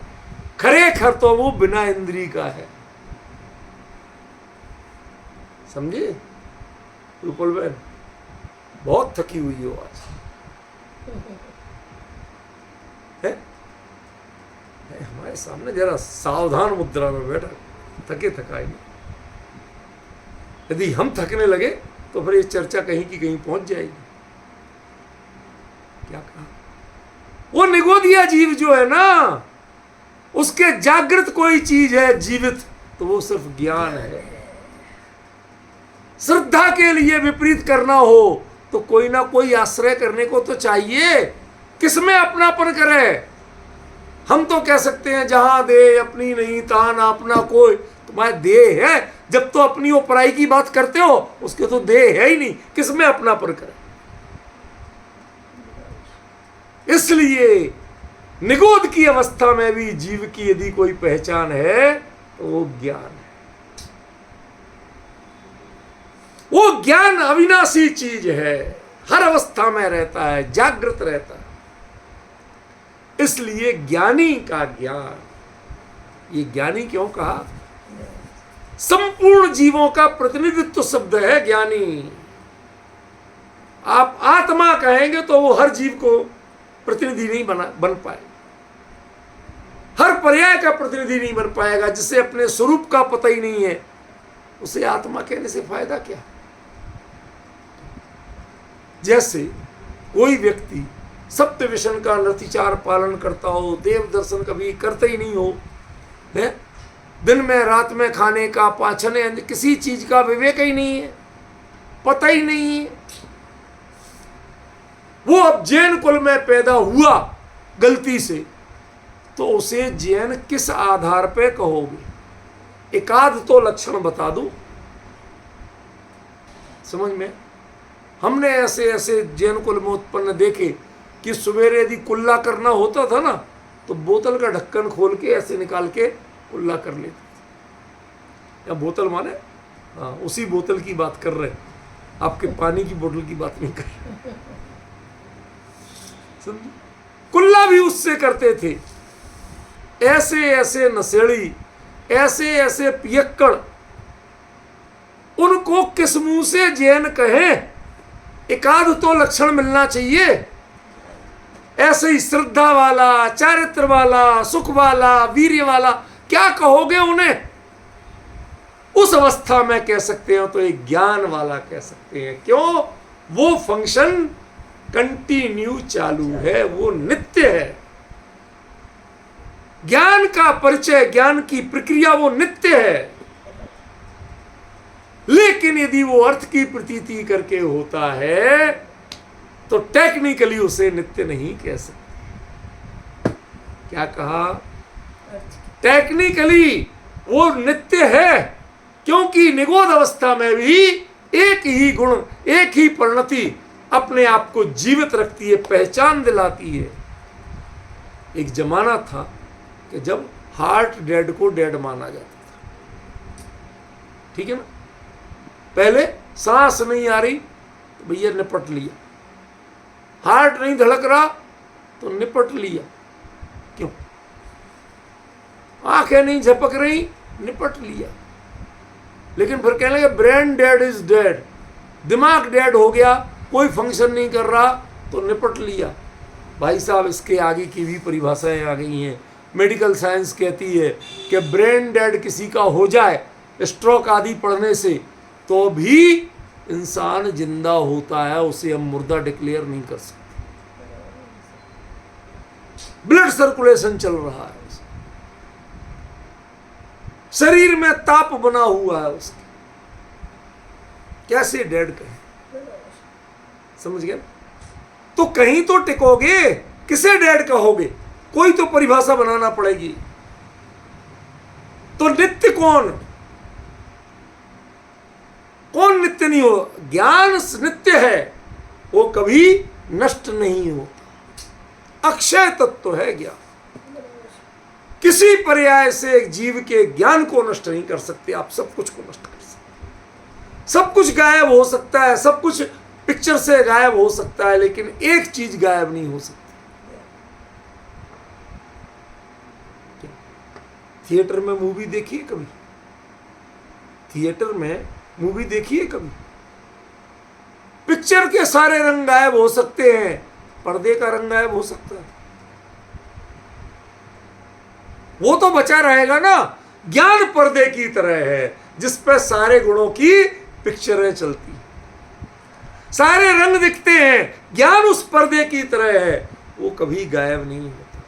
खरेखर तो वो बिना इंद्रिय का है। समझे? रूपल बहन बहुत थकी हुई हो आज है? हमारे सामने जरा सावधान मुद्रा में बैठा, थके थकाई नहीं। यदि हम थकने लगे तो फिर ये चर्चा कहीं की कहीं पहुंच जाएगी। क्या कहा? वो निगोदिया जीव जो है ना, उसके जागृत कोई चीज है जीवित, तो वो सिर्फ ज्ञान है। श्रद्धा के लिए विपरीत करना हो तो कोई ना कोई आश्रय करने को तो चाहिए। किसमें अपनापन करे? हम तो कह सकते हैं जहां दे अपनी नहीं तान अपना कोई। तुम्हारे देह है, जब तो अपनी और पराई की बात करते हो, उसके तो देह है ही नहीं, किसमें अपनापन करे? इसलिए निगोद की अवस्था में भी जीव की यदि कोई पहचान है तो वो ज्ञान है। वो ज्ञान अविनाशी चीज है, हर अवस्था में रहता है, जागृत रहता है। इसलिए ज्ञानी का ज्ञान, ये ज्ञानी क्यों कहा? संपूर्ण जीवों का प्रतिनिधित्व शब्द है ज्ञानी। आप आत्मा कहेंगे तो वो हर जीव को प्रतिनिधि नहीं बन पाए, हर पर्याय का प्रतिनिधि नहीं बन पाएगा। जिसे अपने स्वरूप का पता ही नहीं है, उसे आत्मा कहने से फायदा क्या? जैसे कोई व्यक्ति सप्त विषण का नतिचार पालन करता हो, देव दर्शन कभी करता ही नहीं हो, है? दिन में रात में खाने का, पाचन, किसी चीज का विवेक ही नहीं है, पता ही नहीं है। वो अब जैन कुल में पैदा हुआ गलती से, तो उसे जैन किस आधार पे कहोगे? एकाध तो लक्षण बता दो समझ में। हमने ऐसे ऐसे जैन कुल में उत्पन्न देखे कि सवेरे यदि कुल्ला करना होता था ना, तो बोतल का ढक्कन खोल के ऐसे निकाल के कुल्ला कर लेते थे। या बोतल माने, हाँ, उसी बोतल की बात कर रहे, आपके पानी की बोतल की बात नहीं कर रहे। कुल्ला भी उससे करते थे। ऐसे ऐसे नशेड़ी, ऐसे ऐसे पियक्कड़, उनको किस मुंह से जैन कहें? एकाध तो लक्षण मिलना चाहिए। ऐसे ही श्रद्धा वाला, चारित्र वाला, सुख वाला, वीर्य वाला, क्या कहोगे उन्हें? उस अवस्था में कह सकते हो तो एक ज्ञान वाला कह सकते हैं। क्यों? वो फंक्शन कंटिन्यू चालू है, वो नित्य है। ज्ञान का परिचय, ज्ञान की प्रक्रिया वो नित्य है। लेकिन यदि वो अर्थ की प्रतीति करके होता है तो टेक्निकली उसे नित्य नहीं कह सकते। क्या कहा? टेक्निकली वो नित्य है, क्योंकि निगोध अवस्था में भी एक ही गुण, एक ही परिणति अपने आप को जीवित रखती है, पहचान दिलाती है। एक जमाना था कि जब हार्ट डेड को डेड माना जाता था, ठीक है ना। पहले सांस नहीं आ रही तो भैया निपट लिया, हार्ट नहीं धड़क रहा तो निपट लिया, क्यों, आंखें नहीं झपक रही, निपट लिया। लेकिन फिर कहने लगे ब्रेन डेड इज डेड, दिमाग डेड हो गया, कोई फंक्शन नहीं कर रहा तो निपट लिया। भाई साहब, इसके आगे की भी परिभाषाएं आ गई हैं। मेडिकल साइंस कहती है कि ब्रेन डेड किसी का हो जाए स्ट्रोक आदि पड़ने से तो भी इंसान जिंदा होता है, उसे हम मुर्दा डिक्लेयर नहीं कर सकते। ब्लड सर्कुलेशन चल रहा है, शरीर में ताप बना हुआ है उसके, कैसे डेड कहें, समझ गए। तो कहीं तो टिकोगे, किसे डेड कहोगे, कोई तो परिभाषा बनाना पड़ेगी। तो नित्य कौन, कौन नित्य नहीं हो, ज्ञान नित्य है, वो कभी नष्ट नहीं होता, अक्षय तत्व है ज्ञान। किसी पर्याय से एक जीव के ज्ञान को नष्ट नहीं कर सकते आप, सब कुछ को नष्ट कर सकते। सब कुछ गायब हो सकता है, सब कुछ पिक्चर से गायब हो सकता है, लेकिन एक चीज गायब नहीं हो सकती। थिएटर में मूवी देखिए कभी, थिएटर में मूवी देखिए कभी, पिक्चर के सारे रंग गायब हो सकते हैं, पर्दे का रंग गायब हो सकता है, वो तो बचा रहेगा ना। ज्ञान पर्दे की तरह है जिस पर सारे गुणों की पिक्चरें चलती, सारे रंग दिखते हैं, ज्ञान उस पर्दे की तरह है, वो कभी गायब नहीं होता,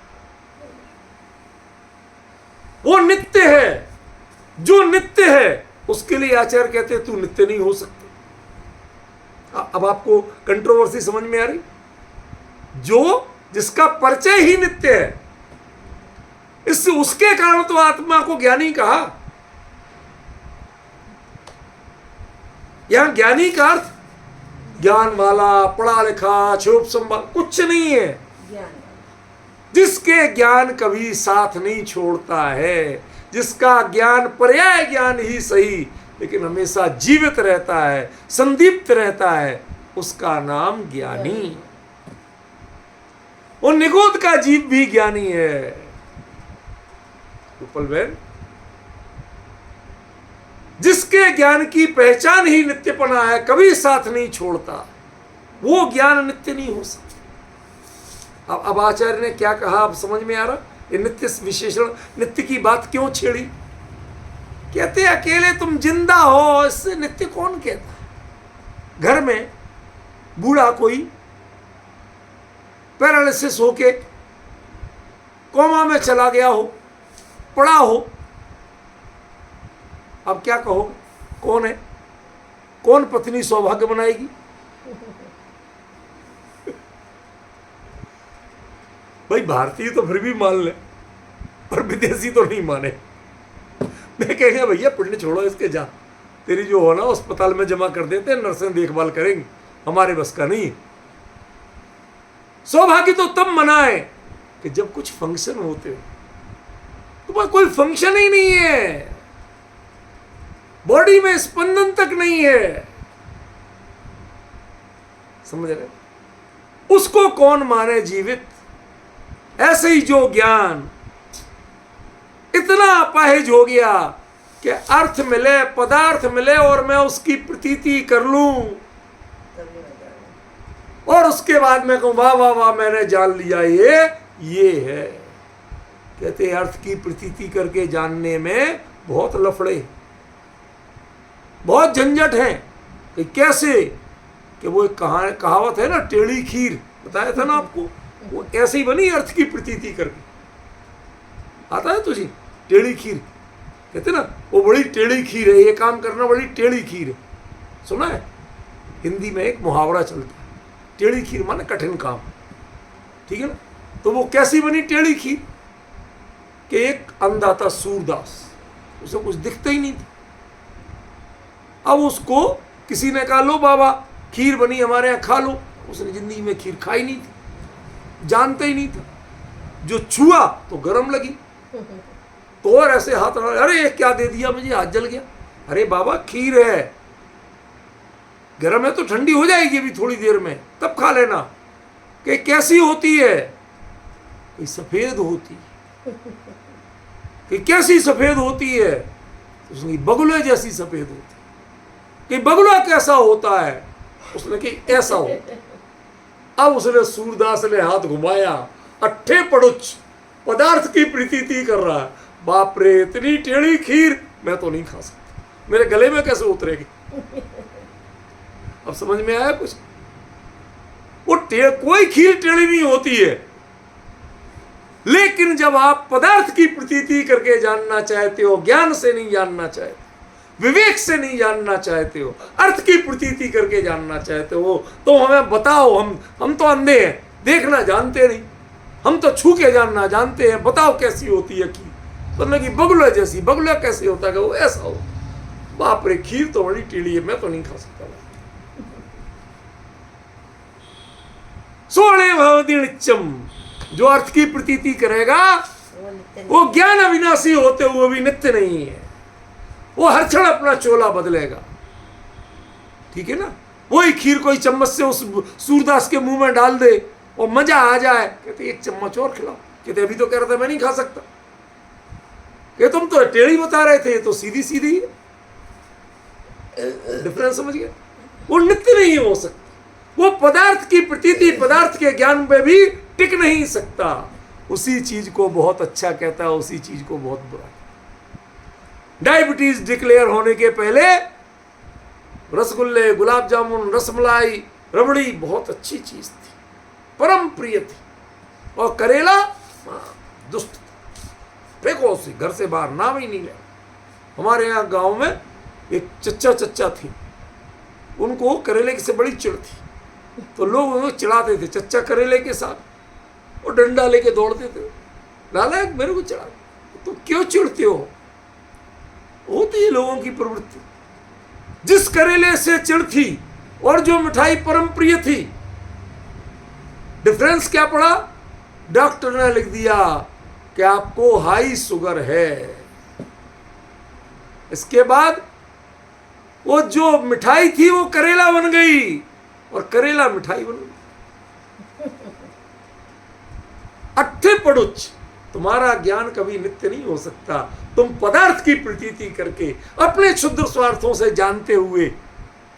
वो नित्य है। जो नित्य है उसके लिए आचार्य कहते हैं तू नित्य नहीं हो सकते। अब आपको कंट्रोवर्सी समझ में आ रही, जो जिसका परिचय ही नित्य है, इससे उसके कारण तो आत्मा को ज्ञानी कहा। यहां ज्ञानी का अर्थ ज्ञान वाला, पढ़ा लिखा, क्षोभ संभाल कुछ नहीं है। जिसके ज्ञान कभी साथ नहीं छोड़ता है, जिसका ज्ञान पर्याय ज्ञान ही सही लेकिन हमेशा जीवित रहता है, संदीप्त रहता है, उसका नाम ज्ञानी। वो निगोद का जीव भी ज्ञानी है। उपल बहन, जिसके ज्ञान की पहचान ही नित्यपना है, कभी साथ नहीं छोड़ता, वो ज्ञान नित्य नहीं हो सकता। अब आचार्य ने क्या कहा, अब समझ में आ रहा, ये नित्य विशेषण, नित्य की बात क्यों छेड़ी। कहते अकेले तुम जिंदा हो, इससे नित्य कौन कहता। घर में बूढ़ा कोई पैरालिसिस होके कोमा में चला गया हो, पड़ा हो, अब क्या कहोगे, कौन है, कौन पत्नी सौभाग्य बनाएगी। भाई भारतीय तो फिर भी मान ले, पर विदेशी तो नहीं माने। मैं कहेंगे भैया पुण्य छोड़ो इसके, जा तेरी जो हो ना अस्पताल में जमा कर देते हैं, नर्सें देखभाल करेंगे, हमारे बस का नहीं। सौभाग्य तो तब मनाए कि जब कुछ फंक्शन होते हो, तुम्हारा कोई फंक्शन ही नहीं है, बॉडी में स्पंदन तक नहीं है, समझ रहे, उसको कौन माने जीवित। ऐसे ही जो ज्ञान इतना अपाहिज हो गया कि अर्थ मिले, पदार्थ मिले और मैं उसकी प्रतीति कर लूं और उसके बाद मैं कहूं वाह वाह वाह मैंने जान लिया, ये है। कहते अर्थ की प्रतीति करके जानने में बहुत लफड़े, बहुत झंझट है। कि कैसे, कि वो एक कहावत है ना, टेढ़ी खीर, बताया था ना आपको, वो ऐसे ही बनी अर्थ की प्रतीति करके। आता है तुझे टेढ़ी खीर, कहते ना वो बड़ी टेढ़ी खीर है, ये काम करना बड़ी टेढ़ी खीर है। सुना है हिंदी में एक मुहावरा चलता है, टेढ़ी खीर माने कठिन काम, ठीक है ना। तो वो कैसी बनी टेढ़ी खीर, कि एक अंधा था सूरदास, उसे कुछ दिखता ही नहीं था। अब उसको किसी ने कहा लो बाबा खीर बनी हमारे यहाँ खा लो, उसने जिंदगी में खीर खाई नहीं थी, जानता ही नहीं था। जो छुआ तो गर्म लगी, तो और ऐसे हाथ लगा, अरे ये क्या दे दिया मुझे, हाथ जल गया। अरे बाबा खीर है, गर्म है तो ठंडी हो जाएगी अभी थोड़ी देर में, तब खा लेना। कि कैसी होती है, कि सफेद होती है। कि कैसी सफेद होती है, उसने बगुले जैसी सफेद होती है। कि बगुला कैसा होता है, उसने कि ऐसा होता है। अब उसने सूरदास ने हाथ घुमाया, अट्ठे पड़ुच पदार्थ की प्रतीति कर रहा है। बाप रे, इतनी टेढ़ी खीर मैं तो नहीं खा सकता, मेरे गले में कैसे उतरेगी। अब समझ में आया कुछ? वो कोई खीर टेढ़ी नहीं होती है, लेकिन जब आप पदार्थ की प्रतीति करके जानना चाहते हो, ज्ञान से नहीं जानना चाहते, विवेक से नहीं जानना चाहते हो, अर्थ की प्रतीति करके जानना चाहते हो, तो हमें बताओ। हम तो अंधे हैं, देखना जानते नहीं, हम तो छू के जानना जानते हैं। बताओ कैसी होती है खीर, तो कि बगुला जैसी। बगुला कैसे होता है, वो ऐसा हो। बाप रे, खीर तो बड़ी टेढ़ी है, मैं तो नहीं खा सकता। सोले भवदिनिचम, जो अर्थ की प्रतीति करेगा वो ज्ञान अविनाशी होते हुए भी नित्य नहीं है। वो हर क्षण अपना चोला बदलेगा, ठीक है ना। वही खीर कोई चम्मच से उस सूरदास के मुंह में डाल दे और मजा आ जाए, कहते एक चम्मच और खिलाओ। कहते अभी तो कह रहा था मैं नहीं खा सकता। कहते तुम तो टेढ़ी बता रहे थे, तो सीधी सीधी है। डिफरेंस समझ गए? वो नित्य नहीं हो सकता, वो पदार्थ की प्रतीति, पदार्थ के ज्ञान पे भी टिक नहीं सकता। उसी चीज को बहुत अच्छा कहता है, उसी चीज को बहुत बुरा। डायबिटीज डिक्लेयर होने के पहले रसगुल्ले, गुलाब जामुन, रसमलाई, रबड़ी बहुत अच्छी चीज थी, परम प्रिय थी। और करेला दुष्ट था, फेंको उसे, घर से बाहर नाम ही नहीं ले। हमारे यहाँ गांव में एक चच्चा थी, उनको करेले से बड़ी चिढ़ थी, तो लोग उनको चिढ़ाते थे चच्चा करेले के साथ, और डंडा लेके दौड़ते थे, नालायक मेरे को चिढ़ा, तो क्यों चिढ़ते हो? होती है लोगों की प्रवृत्ति। जिस करेले से चिढ़ थी और जो मिठाई परम प्रिय थी, डिफरेंस क्या पड़ा? डॉक्टर ने लिख दिया कि आपको हाई शुगर है। इसके बाद वो जो मिठाई थी वो करेला बन गई, और करेला मिठाई बन गई। अट्ठे पड़ुच, तुम्हारा ज्ञान कभी नित्य नहीं हो सकता। तुम पदार्थ की प्रतीति करके अपने क्षुद्र स्वार्थों से जानते हुए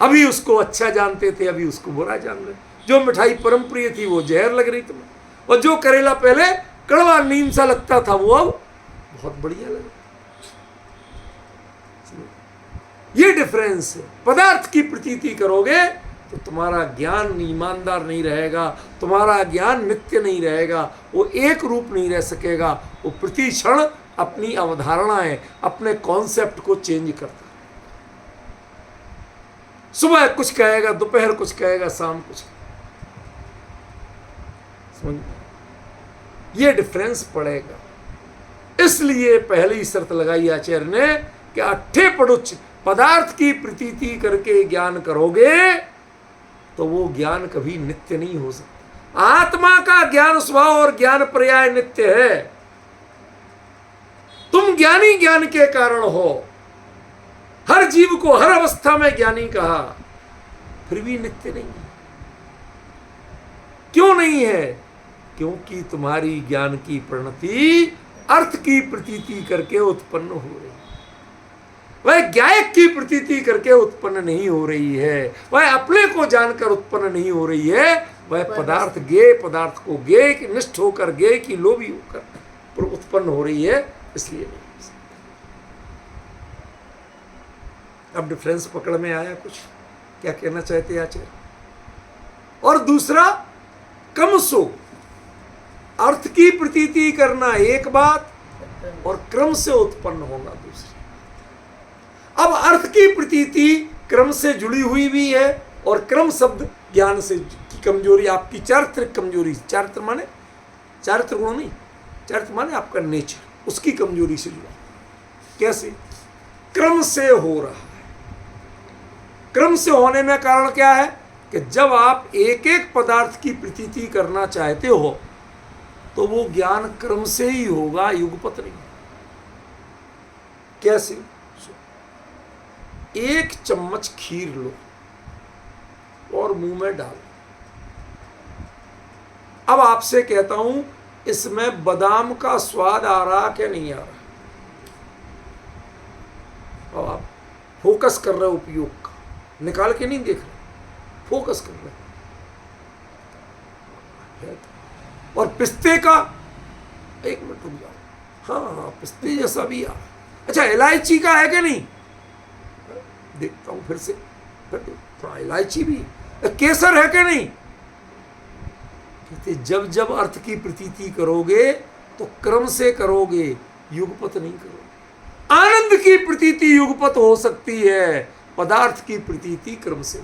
अभी उसको अच्छा जानते थे, अभी उसको बुरा जान रहे। जो मिठाई परम प्रिय थी वो जहर लग रही तुम्हें, और जो करेला पहले कड़वा नीम सा लगता था वो अब बहुत बढ़िया लगा। ये डिफरेंस है। पदार्थ की प्रतीति करोगे तो तुम्हारा ज्ञान ईमानदार नहीं रहेगा, तुम्हारा ज्ञान नित्य नहीं रहेगा, वो एक रूप नहीं रह सकेगा। वो प्रति क्षण अपनी अवधारणाएं, अपने कॉन्सेप्ट को चेंज करता। सुबह कुछ कहेगा, दोपहर कुछ कहेगा, शाम कुछ। ये डिफरेंस पड़ेगा। इसलिए पहली शर्त लगाई आचार्य ने कि अट्ठे पड़ुच, पदार्थ की प्रतीति करके ज्ञान करोगे तो वो ज्ञान कभी नित्य नहीं हो सकता। आत्मा का ज्ञान स्वभाव और ज्ञान पर्याय नित्य है। तुम ज्ञानी ज्ञान के कारण हो, हर जीव को हर अवस्था में ज्ञानी कहा, फिर भी नित्य नहीं है। क्यों नहीं है? क्योंकि तुम्हारी ज्ञान की परिणति अर्थ की प्रतीति करके उत्पन्न हो रही है, वह ज्ञायक की प्रतीति करके उत्पन्न नहीं हो रही है, वह अपने को जानकर उत्पन्न नहीं हो रही है, वह पदार्थ गे, पदार्थ को गे कि निष्ठ होकर, गे की लोभी होकर उत्पन्न हो रही है, इसलिए नहीं। अब डिफरेंस पकड़ में आया कुछ? क्या कहना चाहते हैं आचार्य? और दूसरा, कमसो, अर्थ की प्रतीति करना एक बात और क्रम से उत्पन्न होना दूसरी। अब अर्थ की प्रतीति क्रम से जुड़ी हुई भी है, और क्रम शब्द ज्ञान से की कमजोरी, आपकी चारित्रिक कमजोरी, चारित्र माने चारित्र गुण नहीं, चारित्र माने आपका नेचर, उसकी कमजोरी से जुड़ा। कैसे? क्रम से हो रहा है। क्रम से होने में कारण क्या है कि जब आप एक एक पदार्थ की प्रतीति करना चाहते हो तो वो ज्ञान क्रम से ही होगा, युगपत नहीं। कैसे? एक चम्मच खीर लो और मुंह में डालो। अब आपसे कहता हूं, इसमें बादाम का स्वाद आ रहा कि नहीं आ रहा? अब आप फोकस कर रहे हो उपयोग का, निकाल के नहीं देख रहे, फोकस कर रहे हो। और पिस्ते का, एक मिनट रुक जाओ, हाँ हाँ पिस्ते जैसा भी आ। अच्छा, इलायची का है कि नहीं? देखता हूं फिर से, थोड़ा इलायची भी। केसर है कि नहीं? कहते जब जब अर्थ की प्रतीति करोगे तो क्रम से करोगे, युगपत नहीं करोगे। आनंद की प्रतीति युगपत हो सकती है, पदार्थ की प्रतीति क्रम से।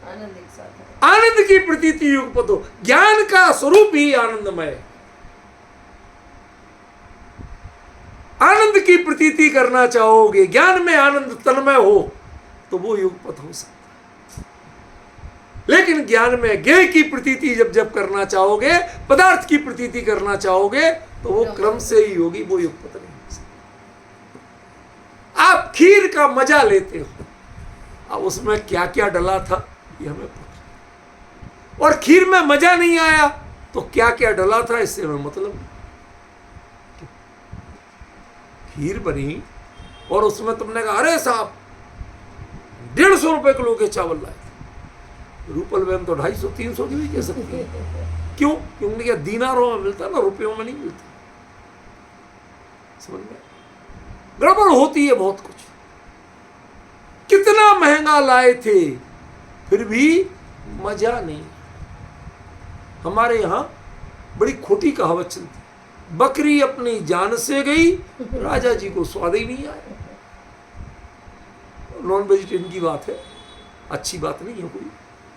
आनंद एक साथ है। आनंद की प्रतीति युगपत हो। ज्ञान का स्वरूप ही आनंदमय है। आनंद की प्रतीति करना चाहोगे, ज्ञान में आनंद तन्मय हो, तो वो युगपत हो सकता है। लेकिन ज्ञान में ज्ञेय की प्रतीति जब जब करना चाहोगे, पदार्थ की प्रतीति करना चाहोगे, तो वो क्रम से ही होगी, वो युगपत नहीं हो सकता। आप खीर का मजा लेते हो, अब उसमें क्या क्या डला था ये हमें पता, और खीर में मजा नहीं आया तो क्या क्या डला था इससे हमें मतलब। खीर बनी और उसमें तुमने कहा अरे साहब 150 रुपए किलो के चावल लाए थे, रूपल बहन तो 250-300 की भी कह सकती है। क्यों? क्योंकि क्या दीनारों में मिलता ना, रुपयों में नहीं मिलता। समझ में? गड़बड़ होती है बहुत कुछ। कितना महंगा लाए थे फिर भी मजा नहीं। हमारे यहां बड़ी खोटी कहावत चलती, बकरी अपनी जान से गई, राजा जी को स्वाद ही नहीं आया। नॉन वेजिटेरियन की बात है, अच्छी बात नहीं है कोई,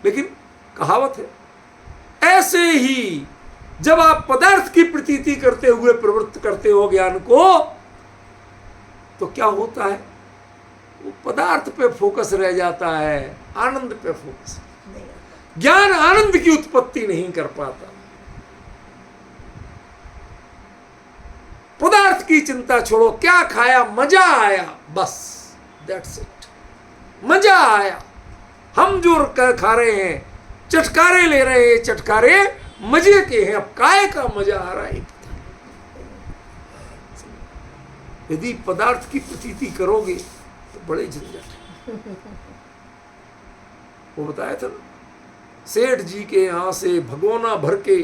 लेकिन कहावत है। ऐसे ही जब आप पदार्थ की प्रतीति करते हुए प्रवृत्त करते हो ज्ञान को, तो क्या होता है? वो पदार्थ पे फोकस रह जाता है, आनंद पे फोकस। ज्ञान आनंद की उत्पत्ति नहीं कर पाता। पदार्थ की चिंता छोड़ो, क्या खाया, मजा आया, बस दैट्स इट। मजा आया। हम जो खा रहे हैं, चटकारे ले रहे हैं, चटकारे मजे के हैं। अब काय का मजा आ रहा है पता नहीं। यदि पदार्थ की प्रतीति करोगे तो बड़े झंझट। वो बताया था ना, सेठ जी के यहां से भगोना भर के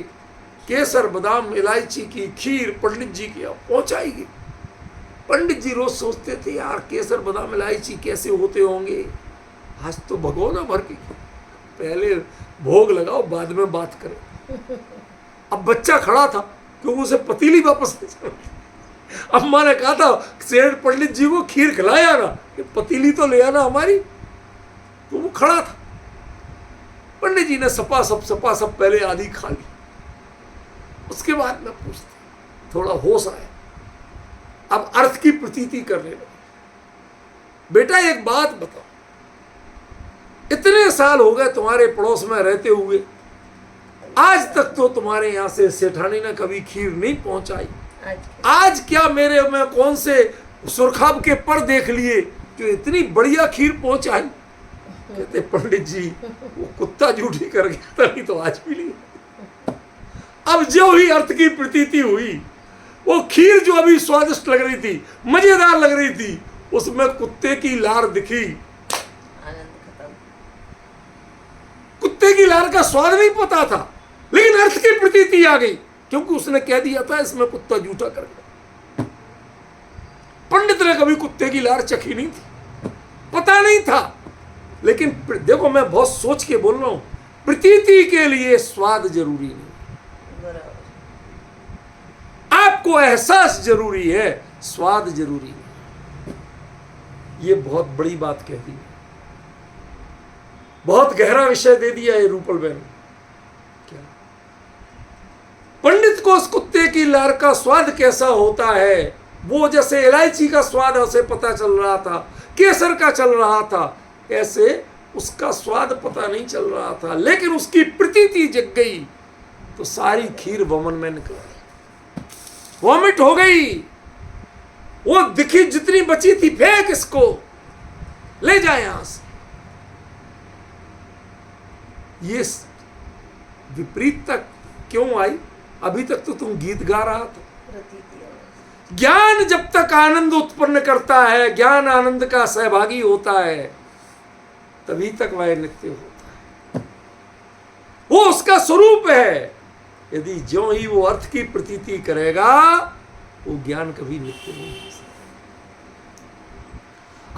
केसर बादाम इलायची की खीर पंडित जी के यहाँ पहुंचाई गई। पंडित जी रोज सोचते थे यार केसर बादाम इलायची कैसे होते होंगे, आज तो भगोना भर के, पहले भोग लगाओ बाद में बात करें। अब बच्चा खड़ा था क्योंकि उसे पतीली वापस नहीं चल। अम्मा ने कहा था सेठ पंडित जी को खीर खिलाया ना, पतीली तो ले आना हमारी। तो वो खड़ा था, पंडित जी ने सपा सब पहले आधी खा ली। उसके बाद में पूछते, थोड़ा होश आया, अब अर्थ की प्रतीति करने लगे। बेटा एक बात बताओ, इतने साल हो गए तुम्हारे पड़ोस में रहते हुए, आज तक तो तुम्हारे यहां से सेठानी ने कभी खीर नहीं पहुंचाई। आज क्या मेरे में कौन से सुरखाब के पर देख लिए जो इतनी बढ़िया खीर पहुंचाई? कहते पंडित जी वो कुत्ता झूठी कर गया था, नहीं तो आज भी नहीं। अब जो ही अर्थ की प्रतीति हुई, वो खीर जो अभी स्वादिष्ट लग रही थी, मजेदार लग रही थी, उसमें कुत्ते की लार दिखी। कुत्ते की लार का स्वाद नहीं पता था, लेकिन अर्थ की प्रतीति आ गई, क्योंकि उसने कह दिया था इसमें कुत्ता झूठा कर गया। पंडित ने कभी कुत्ते की लार चखी नहीं थी, पता नहीं था। लेकिन देखो मैं बहुत सोच के बोल रहा हूं, प्रतीति के लिए स्वाद जरूरी नहीं, आपको एहसास जरूरी है, स्वाद जरूरी नहीं। ये बहुत बड़ी बात कह दी, बहुत गहरा विषय दे दिया ये रूपल बहन। क्या पंडित को उस कुत्ते की लार का स्वाद कैसा होता है वो जैसे इलायची का स्वाद उसे पता चल रहा था, केसर का चल रहा था, ऐसे उसका स्वाद पता नहीं चल रहा था, लेकिन उसकी प्रतीति जग गई तो सारी खीर वमन में निकल गई, वॉमिट हो गई। वो दिखी जितनी बची थी, फेंक इसको, ले जाए यहां से। ये विपरीत तक क्यों आई? अभी तक तो तुम गीत गा रहा था। प्रतीति है। ज्ञान जब तक आनंद उत्पन्न करता है, ज्ञान आनंद का सहभागी होता है, तभी तक वह नित्य होता है, वो उसका स्वरूप है। यदि ज्यों ही वो अर्थ की प्रतीति करेगा, वो ज्ञान कभी नित्य नहीं हो सकता।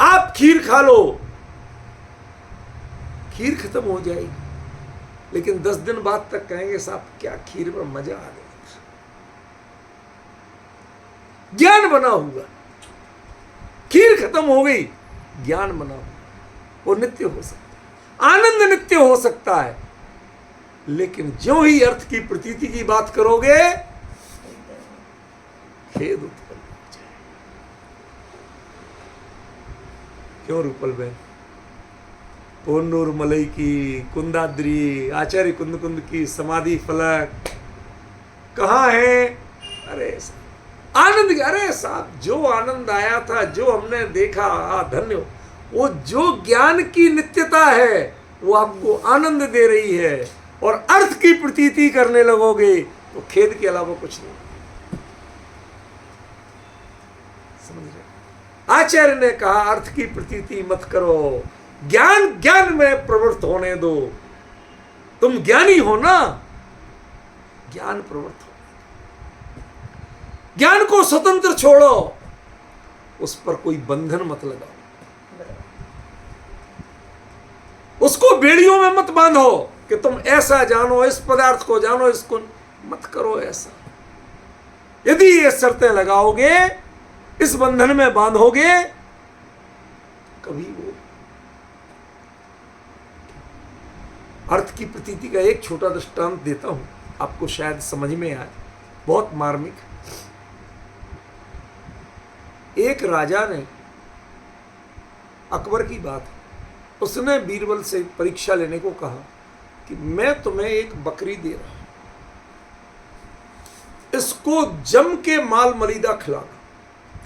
आप खीर खा लो, खीर खत्म हो जाएगी, लेकिन 10 दिन बाद तक कहेंगे साहब क्या खीर पर मजा आ गया। ज्ञान बना हुआ, खीर खत्म हो गई, ज्ञान बना हुआ, वो नित्य हो सकता है, आनंद नित्य हो सकता है। लेकिन ज्यों ही अर्थ की प्रतीति की बात करोगे, खेद उत्पन्न हो जाए। क्यों रूपल बहन? पोन्नूर मलई की, कुंदाद्री, आचार्य कुंद कुंद की समाधि फलक कहाँ है? अरे आनंद, अरे साहब जो आनंद आया था, जो हमने देखा, धन्य हो। वो जो ज्ञान की नित्यता है वो आपको आनंद दे रही है, और अर्थ की प्रतीति करने लगोगे तो खेद के अलावा कुछ नहीं। समझ रहे? आचार्य ने कहा अर्थ की प्रतीति मत करो, ज्ञान ज्ञान में प्रवृत्त होने दो। तुम ज्ञानी हो ना, ज्ञान प्रवृत्त हो, ज्ञान को स्वतंत्र छोड़ो, उस पर कोई बंधन मत लगाओ, उसको बेड़ियों में मत बांधो कि तुम ऐसा जानो, इस पदार्थ को जानो, इसको मत करो ऐसा। यदि ये शर्तें लगाओगे, इस बंधन में बांधोगे, कभी वो अर्थ की प्रतीति का एक छोटा दृष्टांत देता हूं, आपको शायद समझ में आए, बहुत मार्मिक। एक राजा ने, अकबर की बात, उसने बीरबल से परीक्षा लेने को कहा कि मैं तुम्हें एक बकरी दे रहा हूं, इसको जम के माल मरीदा खिलाना,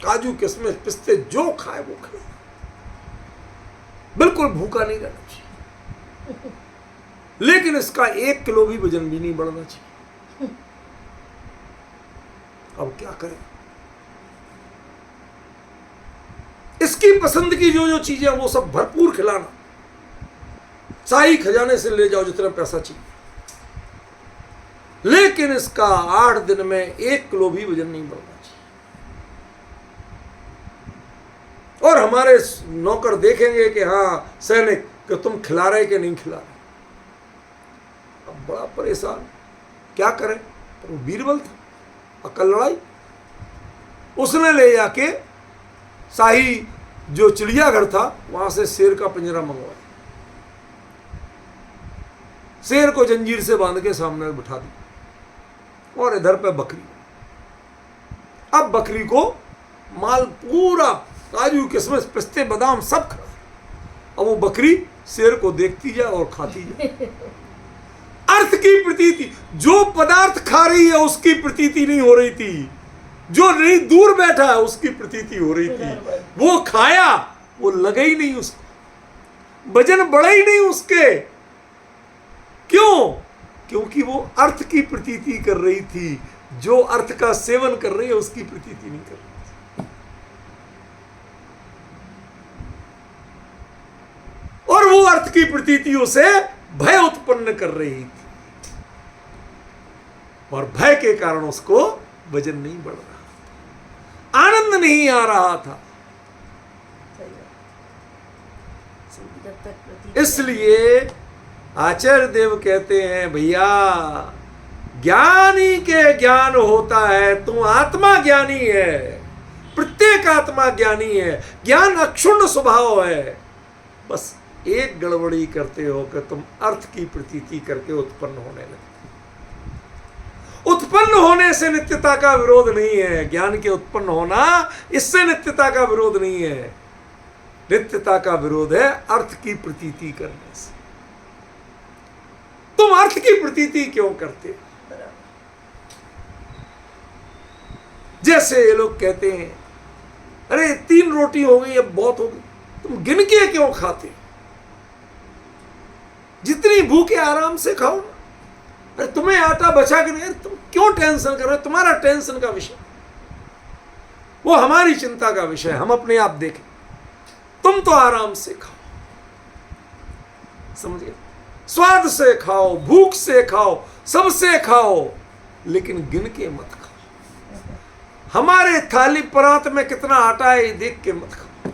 काजू किशमिश पिस्ते जो खाए वो खाए, बिल्कुल भूखा नहीं रहना चाहिए, लेकिन इसका 1 किलो भी वजन भी नहीं बढ़ना चाहिए। अब क्या करें? इसकी पसंद की जो जो चीजें वो सब भरपूर खिलाना, शाही खजाने से ले जाओ जितना पैसा चाहिए, लेकिन इसका 8 दिन में 1 किलो भी वजन नहीं बढ़ना चाहिए। और हमारे नौकर देखेंगे कि हाँ सैनिक कि तुम खिला रहे कि नहीं खिला रहे। अब बड़ा परेशान, क्या करें? तो वो बीरबल था, अकल लड़ाई। उसने ले जाके शाही जो चिड़ियाघर था वहां से शेर का पिंजरा मंगवाया, शेर को जंजीर से बांध के सामने बिठा दी, और इधर पे बकरी। अब बकरी को माल पूरा काजू किशमिश पिस्ते बादाम सब खा, अब वो बकरी शेर को देखती जाए और खाती जाए। अर्थ की प्रतीति, जो पदार्थ खा रही है उसकी प्रतीति नहीं हो रही थी, जो नहीं दूर बैठा है उसकी प्रतीति हो रही थी। वो खाया, वो लगा ही नहीं उसको, वजन बढ़ा ही नहीं उसके। क्यों? क्योंकि वो अर्थ की प्रतीति कर रही थी, जो अर्थ का सेवन कर रही है उसकी प्रतीति नहीं कर रही थी। और वो अर्थ की प्रतीतियों से भय उत्पन्न कर रही थी, और भय के कारण उसको वजन नहीं बढ़ रहा, आनंद नहीं आ रहा था। इसलिए आचार्य देव कहते हैं भैया, ज्ञानी के ज्ञान होता है, तू आत्मा ज्ञानी है, प्रत्येक आत्मा ज्ञानी है, ज्ञान अक्षुण्ण स्वभाव है। बस एक गड़बड़ी करते हो कि तुम अर्थ की प्रतीति करके उत्पन्न होने लगते। उत्पन्न उत्पन्न होने से नित्यता का विरोध नहीं है, ज्ञान के उत्पन्न होना इससे नित्यता का विरोध नहीं है। नित्यता का विरोध है अर्थ की प्रतीति करने से। तुम अर्थ की प्रतीति क्यों करते? जैसे ये लोग कहते हैं अरे 3 रोटी हो गई अब बहुत हो गई, तुम गिन के क्यों खाते? जितनी भूख है आराम से खाओ ना। अरे तुम्हें आटा बचा के नहीं, तुम क्यों टेंशन कर रहे हो? तुम्हारा टेंशन का विषय, वो हमारी चिंता का विषय, हम अपने आप देखें। तुम तो आराम से खाओ, समझ गए? स्वाद से खाओ, भूख से खाओ, सबसे खाओ, लेकिन गिन के मत खाओ। हमारे थाली परात में कितना आटा है ये देख के मत खाओ,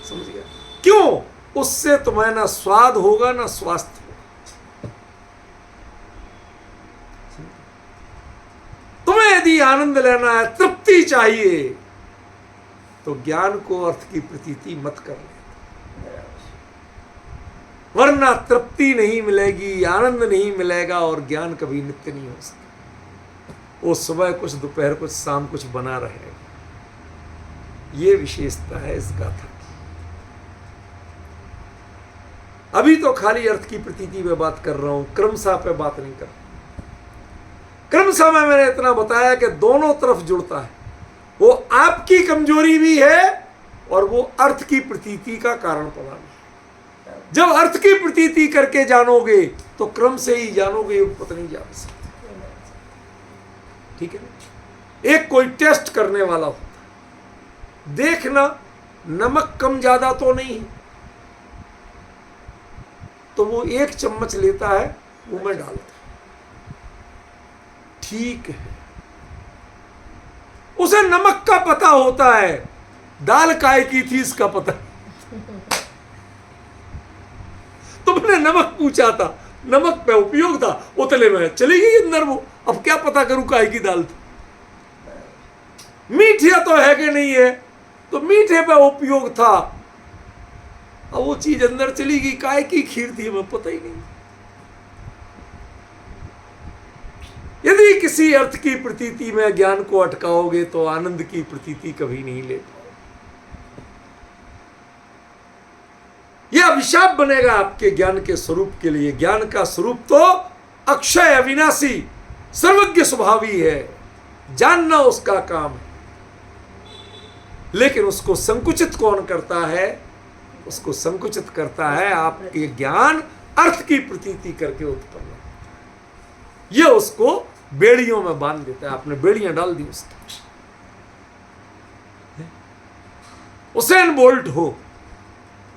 समझ गया? क्यों? उससे तुम्हें ना स्वाद होगा ना स्वास्थ्य होगा। तुम्हें यदि आनंद लेना है, तृप्ति चाहिए, तो ज्ञान को अर्थ की प्रतीति मत कर ले, वरना तृप्ति नहीं मिलेगी, आनंद नहीं मिलेगा और ज्ञान कभी नित्य नहीं हो सकता। वो सुबह कुछ, दोपहर कुछ, शाम कुछ बना रहेगा। ये विशेषता है इस गाथा की। अभी तो खाली अर्थ की प्रतीति में बात कर रहा हूं, क्रमशः पे बात नहीं कर रहा। क्रमशः में मैंने इतना बताया कि दोनों तरफ जुड़ता है। वो आपकी कमजोरी भी है और वो अर्थ की प्रतीति का कारण प्रदान है। जब अर्थ की प्रतीति करके जानोगे तो क्रम से ही जानोगे, युगपत नहीं जान सकते। ठीक है ना? एक कोई टेस्ट करने वाला होता है, देखना नमक कम ज्यादा तो नहीं है, तो वो 1 चम्मच लेता है, मुंह में डालता है, ठीक है। उसे नमक का पता होता है, दाल काय की थी इसका पता। तुमने नमक पूछा था, नमक पे उपयोग था, उतले में चली गई अंदर वो। अब क्या पता करूं काय की दाल थी? मीठा तो है कि नहीं है, तो मीठे पे उपयोग था, अब वो चीज अंदर चली गई, काय की खीर थी, हमें पता ही नहीं। यदि किसी अर्थ की प्रतीति में ज्ञान को अटकाओगे तो आनंद की प्रतीति कभी नहीं ले पाओगे। यह अभिशाप बनेगा आपके ज्ञान के स्वरूप के लिए। ज्ञान का स्वरूप तो अक्षय, अविनाशी, सर्वज्ञ स्वभावी है, जानना उसका काम है। लेकिन उसको संकुचित कौन करता है? उसको संकुचित करता है आपके ज्ञान अर्थ की प्रतीति करके उत्पन्न। यह उसको बेड़ियों में बांध देता है। आपने बेड़ियां डाल दी उसकी। उसेन बोल्ट हो,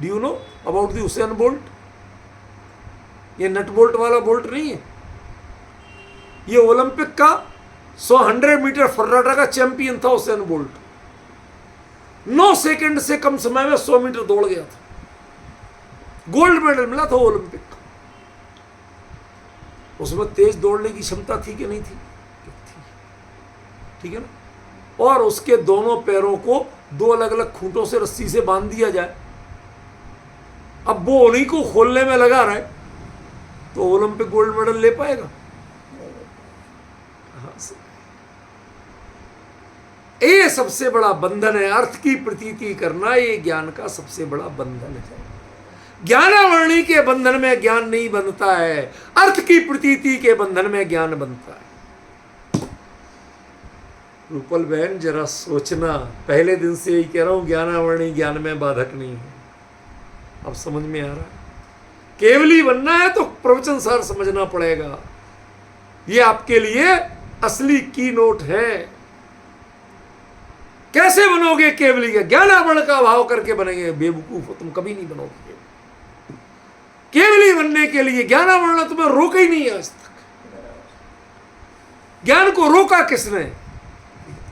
do you know about the Usain bolt? ये नट बोल्ट वाला बोल्ट नहीं है, ये ओलंपिक का 100 मीटर फर्राटा का चैंपियन था उसेन बोल्ट। 9 सेकंड से कम समय में 100 मीटर दौड़ गया था, गोल्ड मेडल मिला था ओलंपिक का। उसमें तेज दौड़ने की क्षमता थी कि नहीं थी? ठीक है ना? और उसके दोनों पैरों को 2 अलग अलग खूंटों से रस्सी से बांध दिया जाए, अब वो उन्हीं को खोलने में लगा रहा है, तो ओलंपिक गोल्ड मेडल ले पाएगा? ये सबसे बड़ा बंधन है। अर्थ की प्रतीति करना ये ज्ञान का सबसे बड़ा बंधन है। ज्ञानावरणी के बंधन में ज्ञान नहीं बनता है, अर्थ की प्रतीति के बंधन में ज्ञान बनता है। रूपल बहन जरा सोचना, पहले दिन से ही कह रहा हूं, ज्ञानावरणी ज्ञान में बाधक नहीं है। अब समझ में आ रहा है? केवली बनना है तो प्रवचन सार समझना पड़ेगा। ये आपके लिए असली की नोट है। कैसे बनोगे केवली का? ज्ञानावरण का भाव करके बनेंगे। बेवकूफ हो तुम, कभी नहीं बनोगे। केवली बनने के लिए ज्ञानावरण तुम्हें रोका ही नहीं आज तक। ज्ञान को रोका किसने?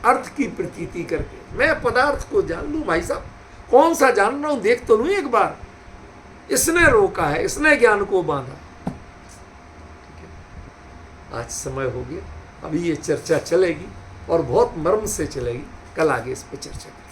अर्थ की प्रतीति करके। मैं पदार्थ को जान लूं भाई साहब, कौन सा जान रहा हूं देख तो लूं एक बार। इसने रोका है, इसने ज्ञान को बांधा। ठीक है, आज समय हो गया, अभी ये चर्चा चलेगी और बहुत मर्म से चलेगी। कल आगे इस पर चर्चा करेंगे।